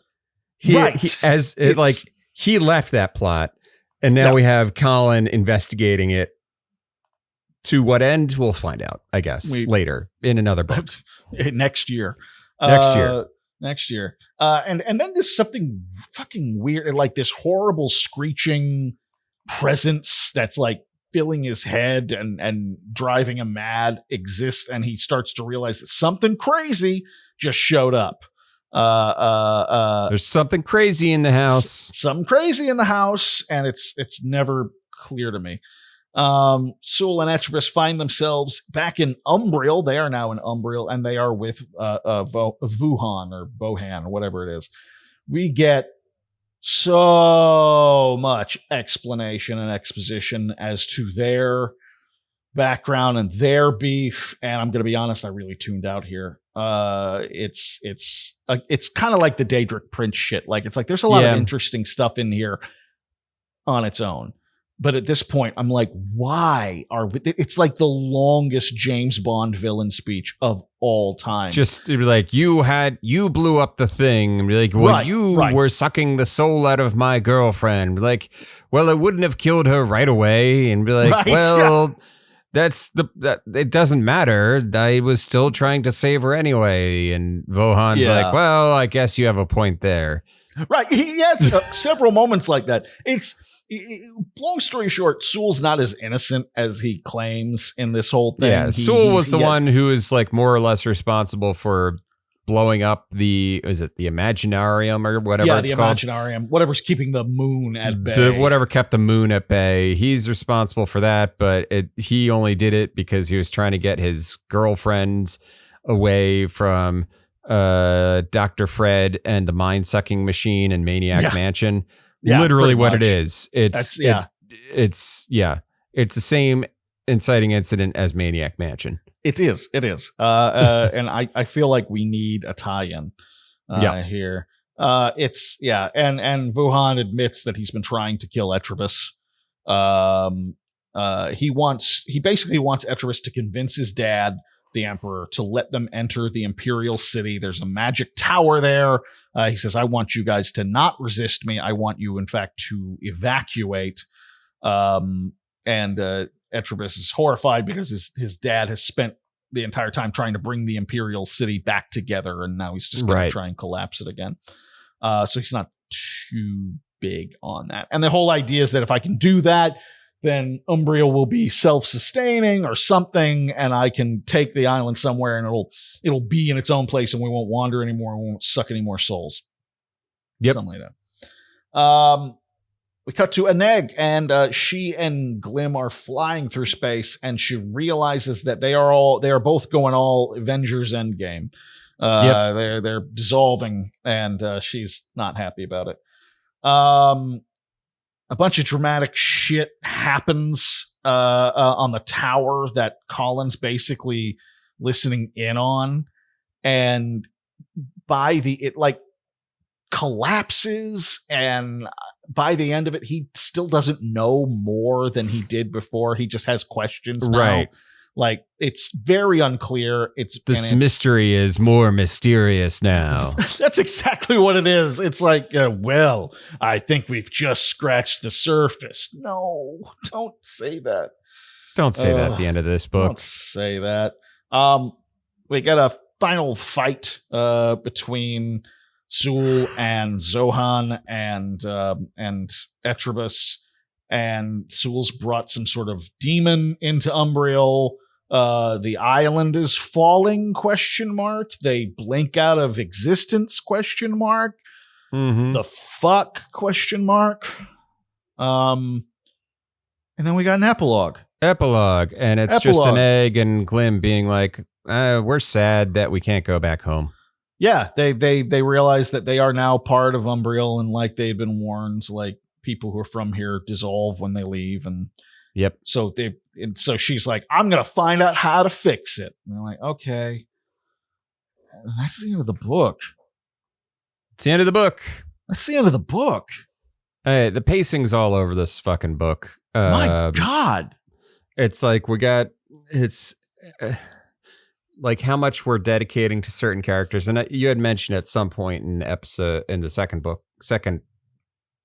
Speaker 2: He left that plot, and now we have Colin investigating it. To what end, we'll find out, I guess, later in another book.
Speaker 1: Next year. Next year. And then there's something fucking weird, like this horrible screeching presence that's like filling his head and driving him mad exists, and he starts to realize that something crazy just showed up.
Speaker 2: There's something crazy in the house.
Speaker 1: Something crazy in the house, and it's never clear to me. Sewell and Atropos find themselves back in Umbriel. They are now in Umbriel, and they are with Wuhan or Bohan or whatever it is. We get so much explanation and exposition as to their background and their beef, and I'm going to be honest, I really tuned out here. It's kind of like the Daedric Prince shit. Like it's like there's a lot of interesting stuff in here on its own. But at this point, I'm like, why are we? It's like the longest James Bond villain speech of all time.
Speaker 2: Just like you blew up the thing. And be like, well, you were sucking the soul out of my girlfriend. Like, well, it wouldn't have killed her right away. And be like, it doesn't matter. I was still trying to save her anyway. And Vohan's like, well, I guess you have a point there.
Speaker 1: Right. He has several moments like that. Long story short, Sewell's not as innocent as he claims in this whole thing.
Speaker 2: Yeah, Sewell was the one who is like more or less responsible for blowing up the Imaginarium or whatever it's called.
Speaker 1: Yeah, the Imaginarium. Whatever's keeping the moon at bay.
Speaker 2: Whatever kept the moon at bay. He's responsible for that, but he only did it because he was trying to get his girlfriend away from Dr. Fred and the mind-sucking machine and Maniac Mansion. Yeah, literally what it is. It's the same inciting incident as Maniac Mansion.
Speaker 1: It is. And I feel like we need a tie-in here. And Wuhan admits that he's been trying to kill Atropos. He basically wants Atropos to convince his dad, the Emperor, to let them enter the Imperial City. There's a magic tower there. He says, I want you guys to not resist me. I want you, in fact, to evacuate. And Atropos is horrified because his dad has spent the entire time trying to bring the Imperial City back together, and now he's just going to try and collapse it again. So he's not too big on that. And the whole idea is that if I can do that, then Umbriel will be self-sustaining or something, and I can take the island somewhere, and it'll be in its own place, and we won't wander anymore, and we won't suck any more souls.
Speaker 2: Yep.
Speaker 1: Something like that. We cut to Aneg, and she and Glim are flying through space, and she realizes that they are both going all Avengers Endgame. They're dissolving, and she's not happy about it. A bunch of dramatic shit happens on the tower that Colin's basically listening in on, and it collapses, and by the end of it, he still doesn't know more than he did before. He just has questions now.
Speaker 2: Right.
Speaker 1: Like, it's very unclear.
Speaker 2: This mystery is more mysterious now.
Speaker 1: That's exactly what it is. It's like, well, I think we've just scratched the surface. No, don't say that.
Speaker 2: Don't say that at the end of this book.
Speaker 1: Don't say that. We get a final fight between Sewell and Zohan and Atropos. And Sewell's brought some sort of demon into Umbriel. The island is falling ? They blink out of existence ?
Speaker 2: Mm-hmm.
Speaker 1: The fuck ? And then we got an epilogue.
Speaker 2: And it's just an egg and Glim being like, we're sad that we can't go back home.
Speaker 1: Yeah, they realize that they are now part of Umbriel, and like they've been warned, like, people who are from here dissolve when they leave, and
Speaker 2: Yep.
Speaker 1: so she's like, I'm gonna find out how to fix it. And they're like, okay. And that's the end of the book.
Speaker 2: It's the end of the book.
Speaker 1: That's the end of the book.
Speaker 2: Hey, the pacing's all over this fucking book.
Speaker 1: My God.
Speaker 2: It's like it's like how much we're dedicating to certain characters. And you had mentioned at some point in the second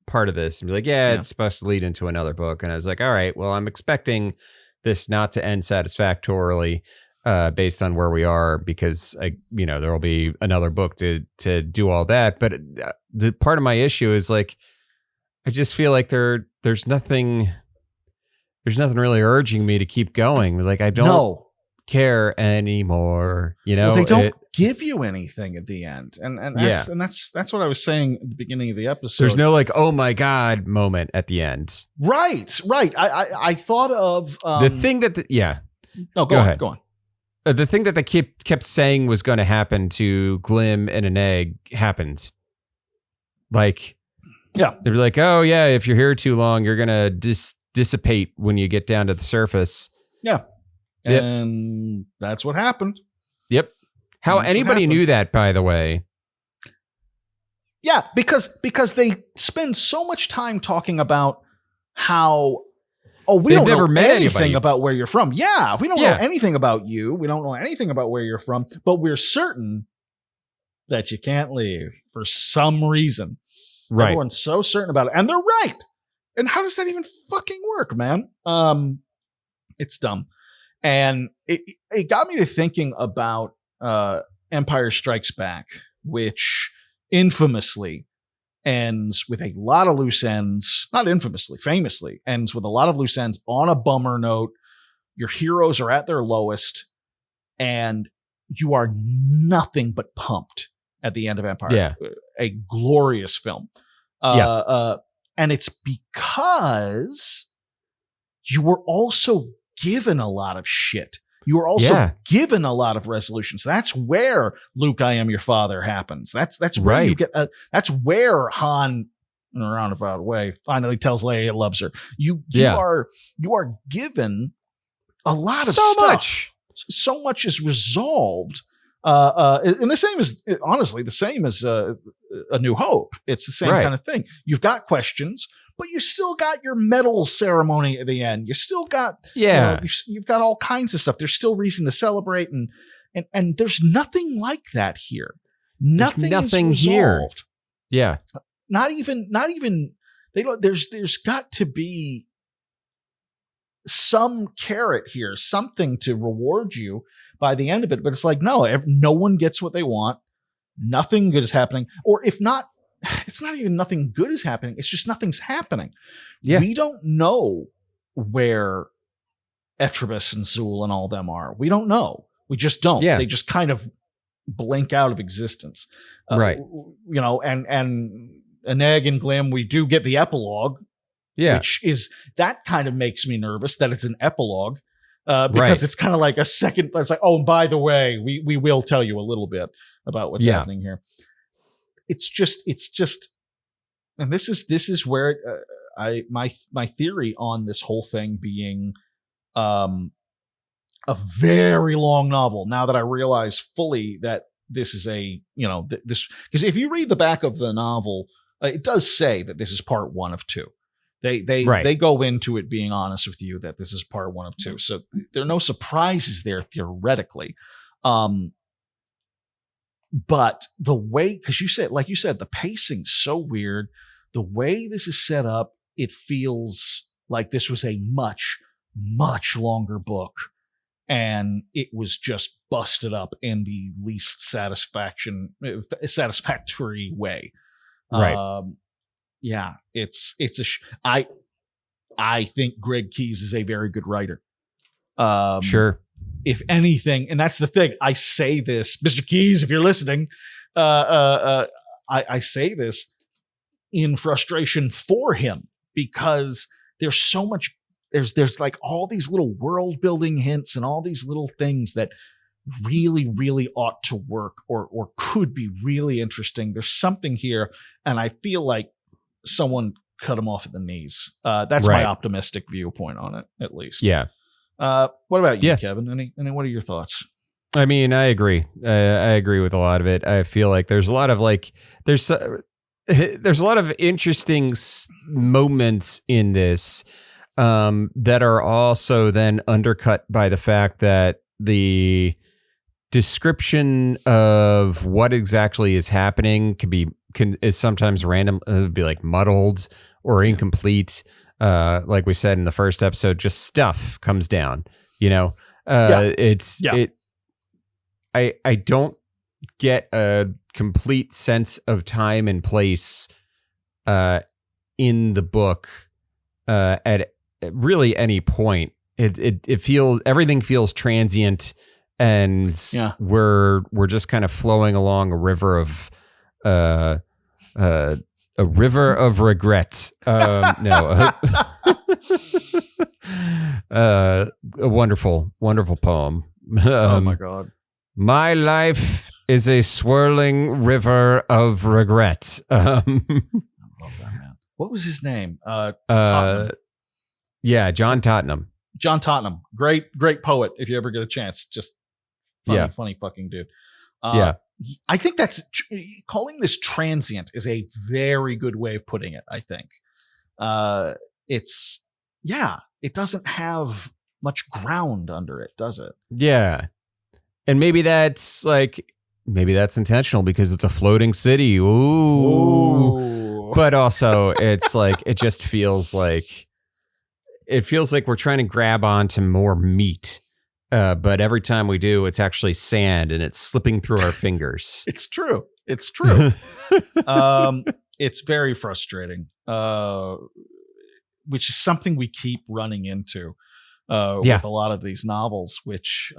Speaker 2: part of this, and be like, yeah, it's supposed to lead into another book. And I was like, all right, well, I'm expecting this not to end satisfactorily based on where we are, because there will be another book to do all that. But the part of my issue is like, I just feel like there's nothing really urging me to keep going. Like, I don't care anymore.
Speaker 1: Well, they don't give you anything at the end, and that's what I was saying at the beginning of the episode.
Speaker 2: There's no like, oh my God moment at the end.
Speaker 1: Right. I thought of
Speaker 2: the thing that
Speaker 1: No, go ahead. Go on.
Speaker 2: The thing that they kept saying was going to happen to Glim and an egg happened. Like, they'd be like, oh yeah, if you're here too long, you're gonna dissipate when you get down to the surface.
Speaker 1: Yeah. Yep. And that's what happened.
Speaker 2: Yep. How anybody knew that, by the way.
Speaker 1: Yeah, because they spend so much time talking about how we don't know anything about where you're from. Yeah, we don't know anything about you. We don't know anything about where you're from, but we're certain that you can't leave for some reason. Right. Everyone's so certain about it. And they're right. And how does that even fucking work, man? It's dumb. And it got me to thinking about Empire Strikes Back, which infamously ends with a lot of loose ends. Not infamously, famously ends with a lot of loose ends on a bummer note. Your heroes are at their lowest, and you are nothing but pumped at the end of Empire.
Speaker 2: Yeah.
Speaker 1: A glorious film. And it's because you were also given a lot of shit. You were also given a lot of resolutions. That's where Luke, I am your father happens. That's where you get. That's where Han, in a roundabout way, finally tells Leia he loves her. You are given a lot of stuff. So much is resolved. And the same as, honestly, the same as A New Hope. It's the same kind of thing. You've got questions, but you still got your medal ceremony at the end. You still got, you've got all kinds of stuff. There's still reason to celebrate, and there's nothing like that here. Nothing is resolved
Speaker 2: here. Yeah.
Speaker 1: Not even. They don't. There's got to be some carrot here, something to reward you by the end of it. But it's like, no one gets what they want. Nothing good is happening. Or if not, it's not even nothing good is happening. It's just nothing's happening. Yeah. We don't know where Etribus and Zool and all them are. We don't know. We just don't. Yeah. They just kind of blink out of existence.
Speaker 2: Right.
Speaker 1: And an egg and Glim, we do get the epilogue. Yeah. Which is, that kind of makes me nervous that it's an epilogue. Because it's kind of like a second. It's like, oh, and by the way, we will tell you a little bit about what's happening here. It's just, and this is where my theory on this whole thing being a very long novel. Now that I realize fully that this is this, because if you read the back of the novel, it does say that this is part 1 of 2. They go into it being honest with you that this is part 1 of 2. So there are no surprises there theoretically. But the way, because you said, the pacing's so weird. The way this is set up, it feels like this was a much, much longer book. And it was just busted up in the least satisfactory way. Right. Yeah, I think Greg Keyes is a very good writer.
Speaker 2: Sure.
Speaker 1: If anything, and that's the thing, I say this, Mr. Keyes, if you're listening, I say this in frustration for him, because there's so much, there's like all these little world building hints and all these little things that really, really ought to work or could be really interesting. There's something here, and I feel like someone cut him off at the knees. That's my
Speaker 2: Right.
Speaker 1: optimistic viewpoint on it, at least.
Speaker 2: Yeah.
Speaker 1: What about you,
Speaker 2: Yeah.
Speaker 1: Kevin? What are your thoughts?
Speaker 2: I mean, I agree. I agree with a lot of it. I feel like there's a lot of there's a lot of interesting moments in this that are also then undercut by the fact that the description of what exactly is happening is sometimes random. It would be like muddled or incomplete. Like we said in the first episode, just stuff comes down. I don't get a complete sense of time and place in the book at really any point. It feels, everything feels transient, and we're just kind of flowing along a river of regret. A wonderful poem.
Speaker 1: Oh my God.
Speaker 2: My life is a swirling river of regret.
Speaker 1: I love that, man. What was his name? Tottenham.
Speaker 2: Yeah, John Tottenham.
Speaker 1: John Tottenham. Great poet. If you ever get a chance, just funny fucking dude. I think calling this transient is a very good way of putting it. I think it doesn't have much ground under it, does it?
Speaker 2: Yeah. And maybe that's intentional because it's a floating city. Ooh. But also it's like, it feels like we're trying to grab onto more meat. But every time we do, it's actually sand and it's slipping through our fingers.
Speaker 1: It's true. It's very frustrating, which is something we keep running into with a lot of these novels, which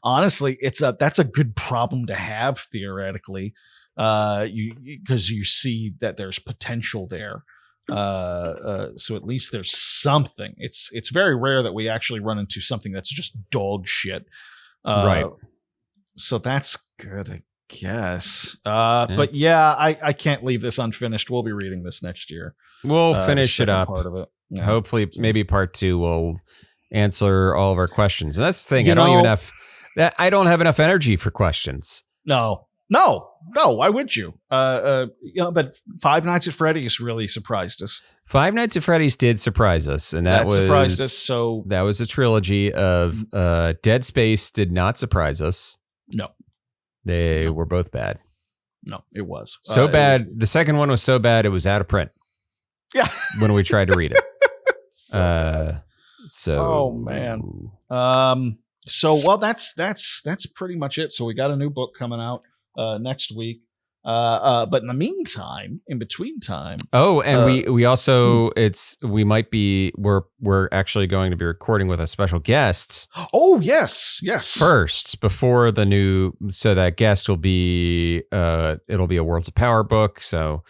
Speaker 1: honestly, that's a good problem to have theoretically, because you see that there's potential there. So at least there's something. It's very rare that we actually run into something that's just dog shit.
Speaker 2: Right.
Speaker 1: So that's good, I guess. But yeah, I can't leave this unfinished. We'll be reading this next year.
Speaker 2: We'll finish it up.
Speaker 1: Part of it. Yeah.
Speaker 2: Hopefully, maybe part 2 will answer all of our questions. And that's the thing. I don't have enough energy for questions.
Speaker 1: No. Why would you? But Five Nights at Freddy's really surprised us.
Speaker 2: Five Nights at Freddy's did surprise us, and that
Speaker 1: surprised us. So
Speaker 2: that was a trilogy of Dead Space did not surprise us.
Speaker 1: No,
Speaker 2: they were both bad.
Speaker 1: No, it was
Speaker 2: so bad. The second one was so bad it was out of print.
Speaker 1: Yeah,
Speaker 2: when we tried to read it.
Speaker 1: Oh man. So that's pretty much it. So we got a new book coming out next week. But in the meantime, in between time.
Speaker 2: Oh, and we also we're actually going to be recording with a special guest.
Speaker 1: Oh, yes.
Speaker 2: First, before so that guest will be it'll be a Worlds of Power book. So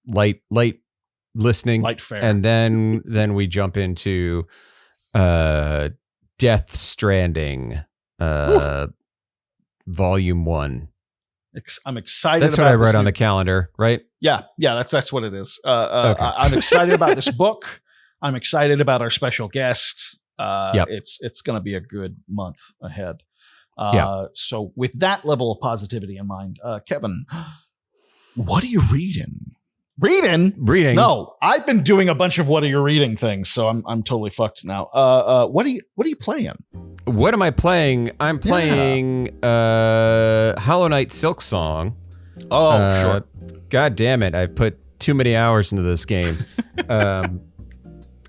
Speaker 2: light listening,
Speaker 1: light fare.
Speaker 2: And then we jump into Death Stranding, Volume 1.
Speaker 1: I'm excited.
Speaker 2: That's what I wrote on the calendar, right?
Speaker 1: Yeah. That's what it is.
Speaker 2: Okay.
Speaker 1: I'm excited about this book. I'm excited about our special guest. It's going to be a good month ahead. So with that level of positivity in mind, Kevin, what are you reading? Reading? No, I've been doing a bunch of what are you reading things, so I'm totally fucked now. What are you playing?
Speaker 2: What am I playing? I'm playing Hollow Knight Silksong.
Speaker 1: Oh, sure.
Speaker 2: God damn it! I put too many hours into this game. And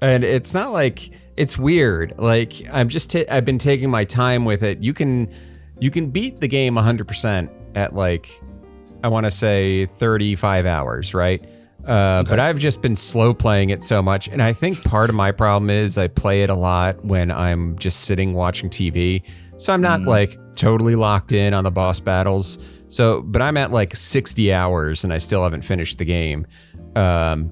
Speaker 2: it's not like it's weird. Like I've been taking my time with it. You can beat the game 100% at I want to say 35 hours, right? Okay. But I've just been slow playing it so much. And I think part of my problem is I play it a lot when I'm just sitting watching TV. So I'm not totally locked in on the boss battles. But I'm at 60 hours and I still haven't finished the game. And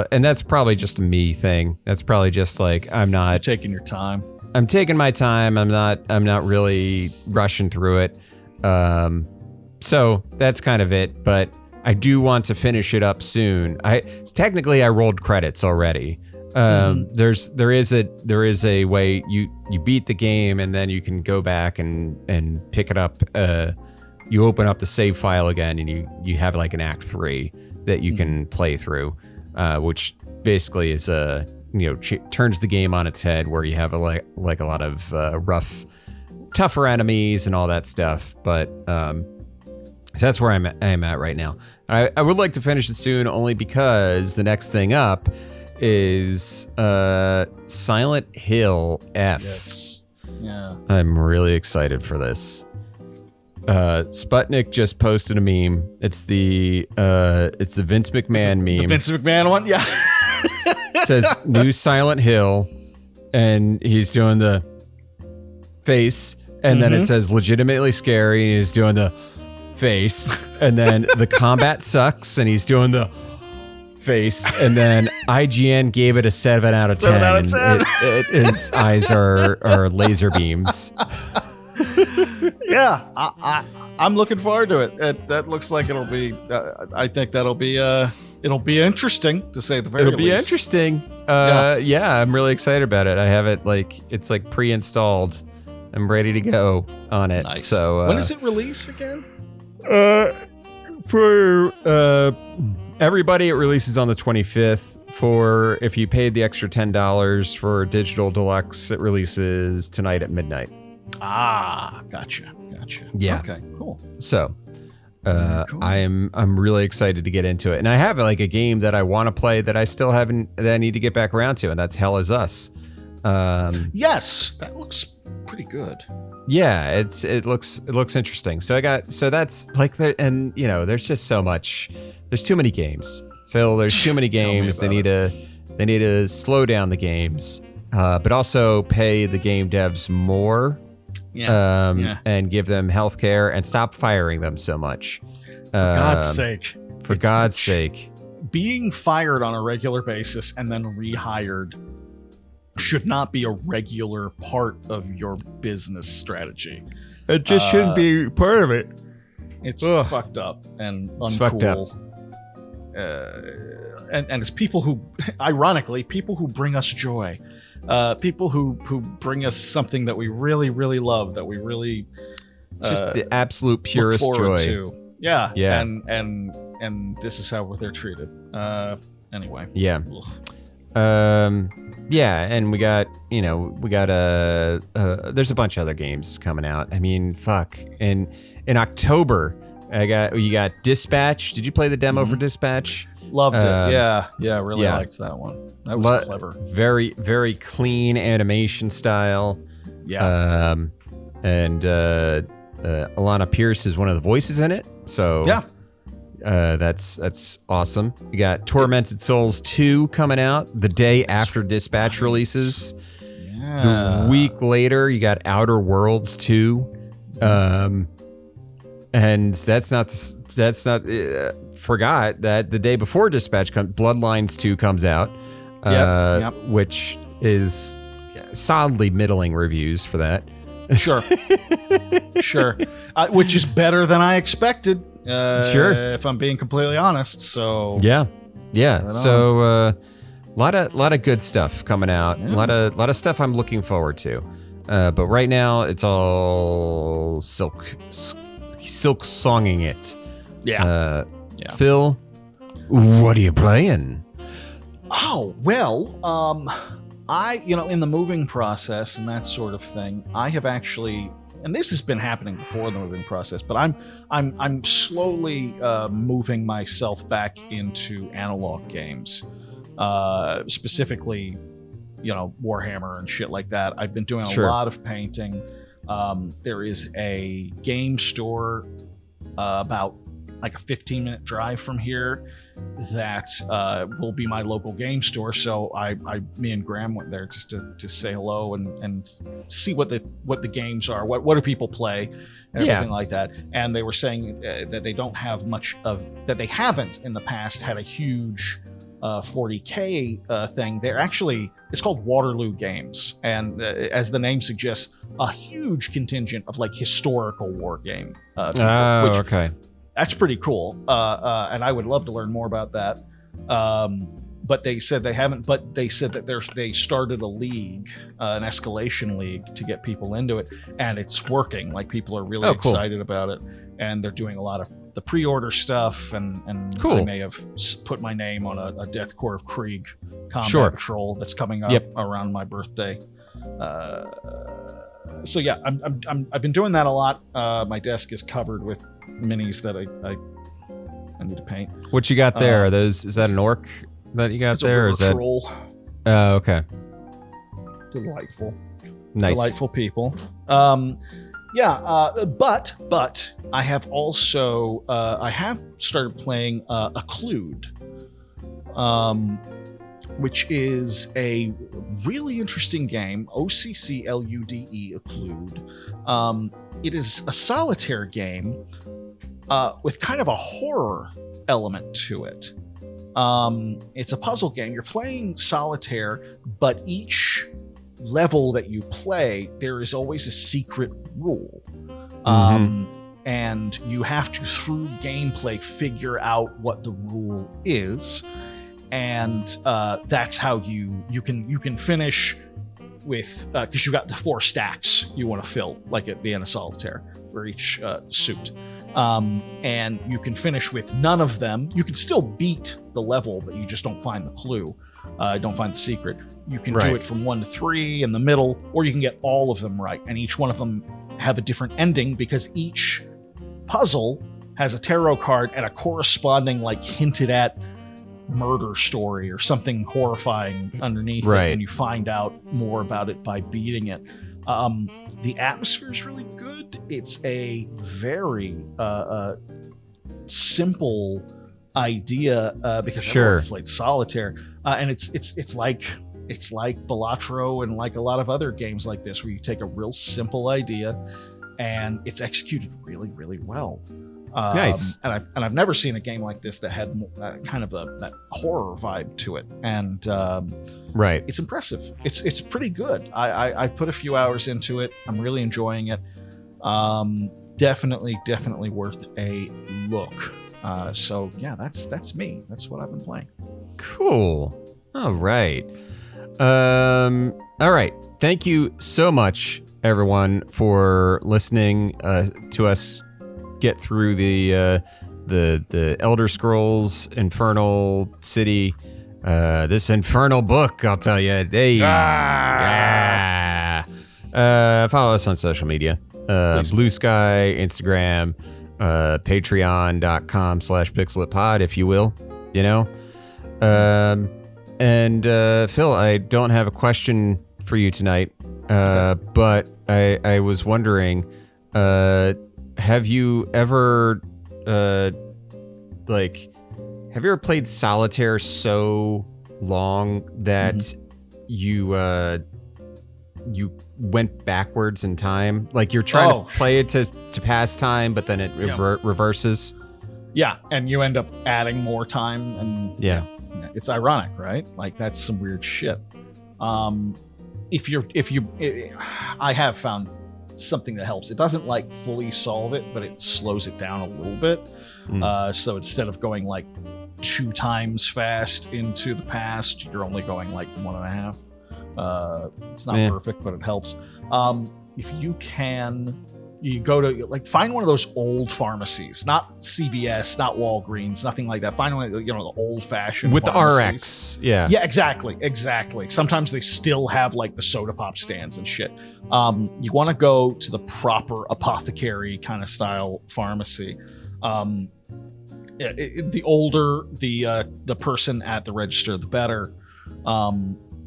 Speaker 2: that's probably just a me thing. That's probably just I'm not
Speaker 1: You're taking your time.
Speaker 2: I'm taking my time. I'm not really rushing through it. So that's kind of it. But I do want to finish it up soon. Technically I rolled credits already. There is a way you beat the game and then you can go back and pick it up. You open up the save file again and you have like an act 3 that you can play through, which basically is turns the game on its head, where you have a lot of rough, tougher enemies and all that stuff. But so that's where I'm at right now. I would like to finish it soon, only because the next thing up is Silent Hill F.
Speaker 1: Yes. Yeah.
Speaker 2: I'm really excited for this. Sputnik just posted a meme. It's the Vince McMahon meme.
Speaker 1: The Vince McMahon one, yeah.
Speaker 2: It says new Silent Hill, and he's doing the face, and then it says legitimately scary, and he's doing the face, and then the combat sucks, and he's doing the face, and then IGN gave it a 7 out of 10.
Speaker 1: 7 out of 10.
Speaker 2: His eyes are laser beams.
Speaker 1: Yeah, I'm looking forward to it. That looks like it'll be. I think it'll be interesting, to say the very least.
Speaker 2: It'll be interesting. Yeah, I'm really excited about it. I have it it's pre-installed. I'm ready to go on it.
Speaker 1: Nice.
Speaker 2: So
Speaker 1: when does it release again?
Speaker 2: For everybody, it releases on the 25th. For if you paid the extra $10 for digital deluxe, it releases tonight at midnight.
Speaker 1: Ah, gotcha.
Speaker 2: Yeah.
Speaker 1: Okay, cool.
Speaker 2: So,
Speaker 1: Cool.
Speaker 2: I'm really excited to get into it, and I have like a game that I want to play that I still haven't, that I need to get back around to, and that's Hell Is Us.
Speaker 1: Yes, that looks pretty good.
Speaker 2: Yeah, it looks interesting. So that's like and there's just so much. There's too many games, Phil. There's too many games. They need to slow down the games, but also pay the game devs more. And give them healthcare and stop firing them so much.
Speaker 1: For God's sake.
Speaker 2: For God's sake.
Speaker 1: Being fired on a regular basis and then rehired should not be a regular part of your business strategy.
Speaker 2: It just shouldn't be part of it.
Speaker 1: It's fucked up and uncool.
Speaker 2: It's fucked up.
Speaker 1: And it's people who, ironically, people who bring us joy. People who bring us something that we really, really love, that we really
Speaker 2: just the absolute purest joy.
Speaker 1: To. Yeah.
Speaker 2: And
Speaker 1: this is how they're treated. Anyway.
Speaker 2: Yeah. Yeah, and we got there's a bunch of other games coming out. I mean, fuck. In October, you got Dispatch. Did you play the demo for Dispatch?
Speaker 1: Loved it. Yeah, really liked that one. That was clever.
Speaker 2: Very, very clean animation style.
Speaker 1: Yeah.
Speaker 2: And Alana Pierce is one of the voices in it. So
Speaker 1: yeah.
Speaker 2: That's awesome. You got Tormented Souls 2 coming out the day after Dispatch releases.
Speaker 1: Yeah.
Speaker 2: The week later, you got Outer Worlds 2. And forgot that the day before Dispatch Bloodlines 2 comes out. Which is solidly middling reviews for that.
Speaker 1: Sure. Which is better than I expected.
Speaker 2: Sure.
Speaker 1: If I'm being completely honest. So
Speaker 2: yeah.
Speaker 1: Right
Speaker 2: So a lot of good stuff coming out.
Speaker 1: Yeah.
Speaker 2: A lot of stuff I'm looking forward to. But right now it's all silk songing it.
Speaker 1: Yeah.
Speaker 2: Phil, what are you playing?
Speaker 1: Oh, well, in the moving process and that sort of thing, I have actually, and this has been happening before the moving process, but I'm slowly moving myself back into analog games, specifically, Warhammer and shit like that. I've been doing a lot of painting. There is a game store about like a 15-minute drive from here that will be my local game store. So me and Graham went there just to say hello and see what the games are, what do people play, and everything like that. And they were saying that they don't have much of that. They haven't in the past had a huge 40K thing. They're actually, it's called Waterloo Games, and as the name suggests, a huge contingent of like historical war game.
Speaker 2: Okay.
Speaker 1: That's pretty cool. And I would love to learn more about that. But they said they haven't. But they said that they started a league, an escalation league, to get people into it, and it's working. Like, people are really excited about it, and they're doing a lot of the pre-order stuff. And
Speaker 2: cool.
Speaker 1: I may have put my name on a Death Corps of Krieg combat patrol that's coming up around my birthday. So yeah, I've been doing that a lot. My desk is covered with minis that I need to paint.
Speaker 2: What you got there? Are those? Is that an orc that you got there? Or is that? Oh, okay.
Speaker 1: Delightful.
Speaker 2: Nice.
Speaker 1: Delightful people. But I have also I have started playing Occlude, which is a really interesting game. OCCLUDE, Occlude. It is a solitaire game with kind of a horror element to it. It's a puzzle game. You're playing solitaire, but each level that you play, there is always a secret rule. And you have to, through gameplay, figure out what the rule is. And that's how you can finish with, because you got the 4 stacks you want to fill, like it being a solitaire, for each suit. And you can finish with none of them. You can still beat the level, but you just don't find the clue, don't find the secret. You can do it from 1 to 3 in the middle, or you can get all of them right, and each one of them have a different ending, because each puzzle has a tarot card and a corresponding, like, hinted at murder story or something horrifying underneath it, and you find out more about it by beating it. The atmosphere is really good. It's a very simple idea, because I've always played solitaire, and it's like Balatro and like a lot of other games like this, where you take a real simple idea and it's executed really, really well.
Speaker 2: Nice.
Speaker 1: And I've never seen a game like this that had kind of that horror vibe to it, and it's impressive. It's pretty good. I put a few hours into it. I'm really enjoying it. Definitely worth a look. So yeah, that's me. That's what I've been playing.
Speaker 2: Cool. All right. All right. Thank you so much, everyone, for listening to us get through the Elder Scrolls Infernal City, this infernal book, I'll tell you. Hey, follow us on social media, Blue Sky, Instagram, patreon.com/pixelatpod, if you will, and Phil, I don't have a question for you tonight, but I was wondering, have you ever played solitaire so long that you went backwards in time? Like, you're trying to play it to pass time, but then it reverses? Yeah,
Speaker 1: and you end up adding more time, and it's ironic, right? Like, that's some weird shit. I have found something that helps. It doesn't like fully solve it, but it slows it down a little bit. So instead of going like 2 times fast into the past, you're only going like 1.5. It's not perfect, but it helps. If you can, you go to, like, find one of those old pharmacies, not CVS, not Walgreens, nothing like that. Find one, the old fashioned
Speaker 2: with
Speaker 1: pharmacies.
Speaker 2: the RX.
Speaker 1: Yeah, exactly. Sometimes they still have like the soda pop stands and shit. You want to go to the proper apothecary kind of style pharmacy. The older the person at the register, the better.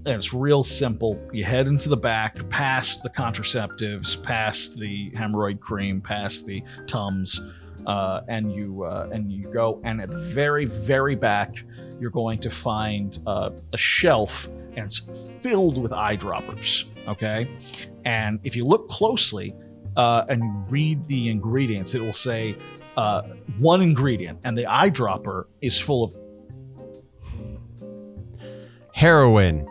Speaker 1: And it's real simple. You head into the back, past the contraceptives, past the hemorrhoid cream, past the Tums, and you go. And at the very, very back, you're going to find a shelf, and it's filled with eyedroppers. Okay, and if you look closely and you read the ingredients, it will say one ingredient, and the eyedropper is full of
Speaker 2: heroin.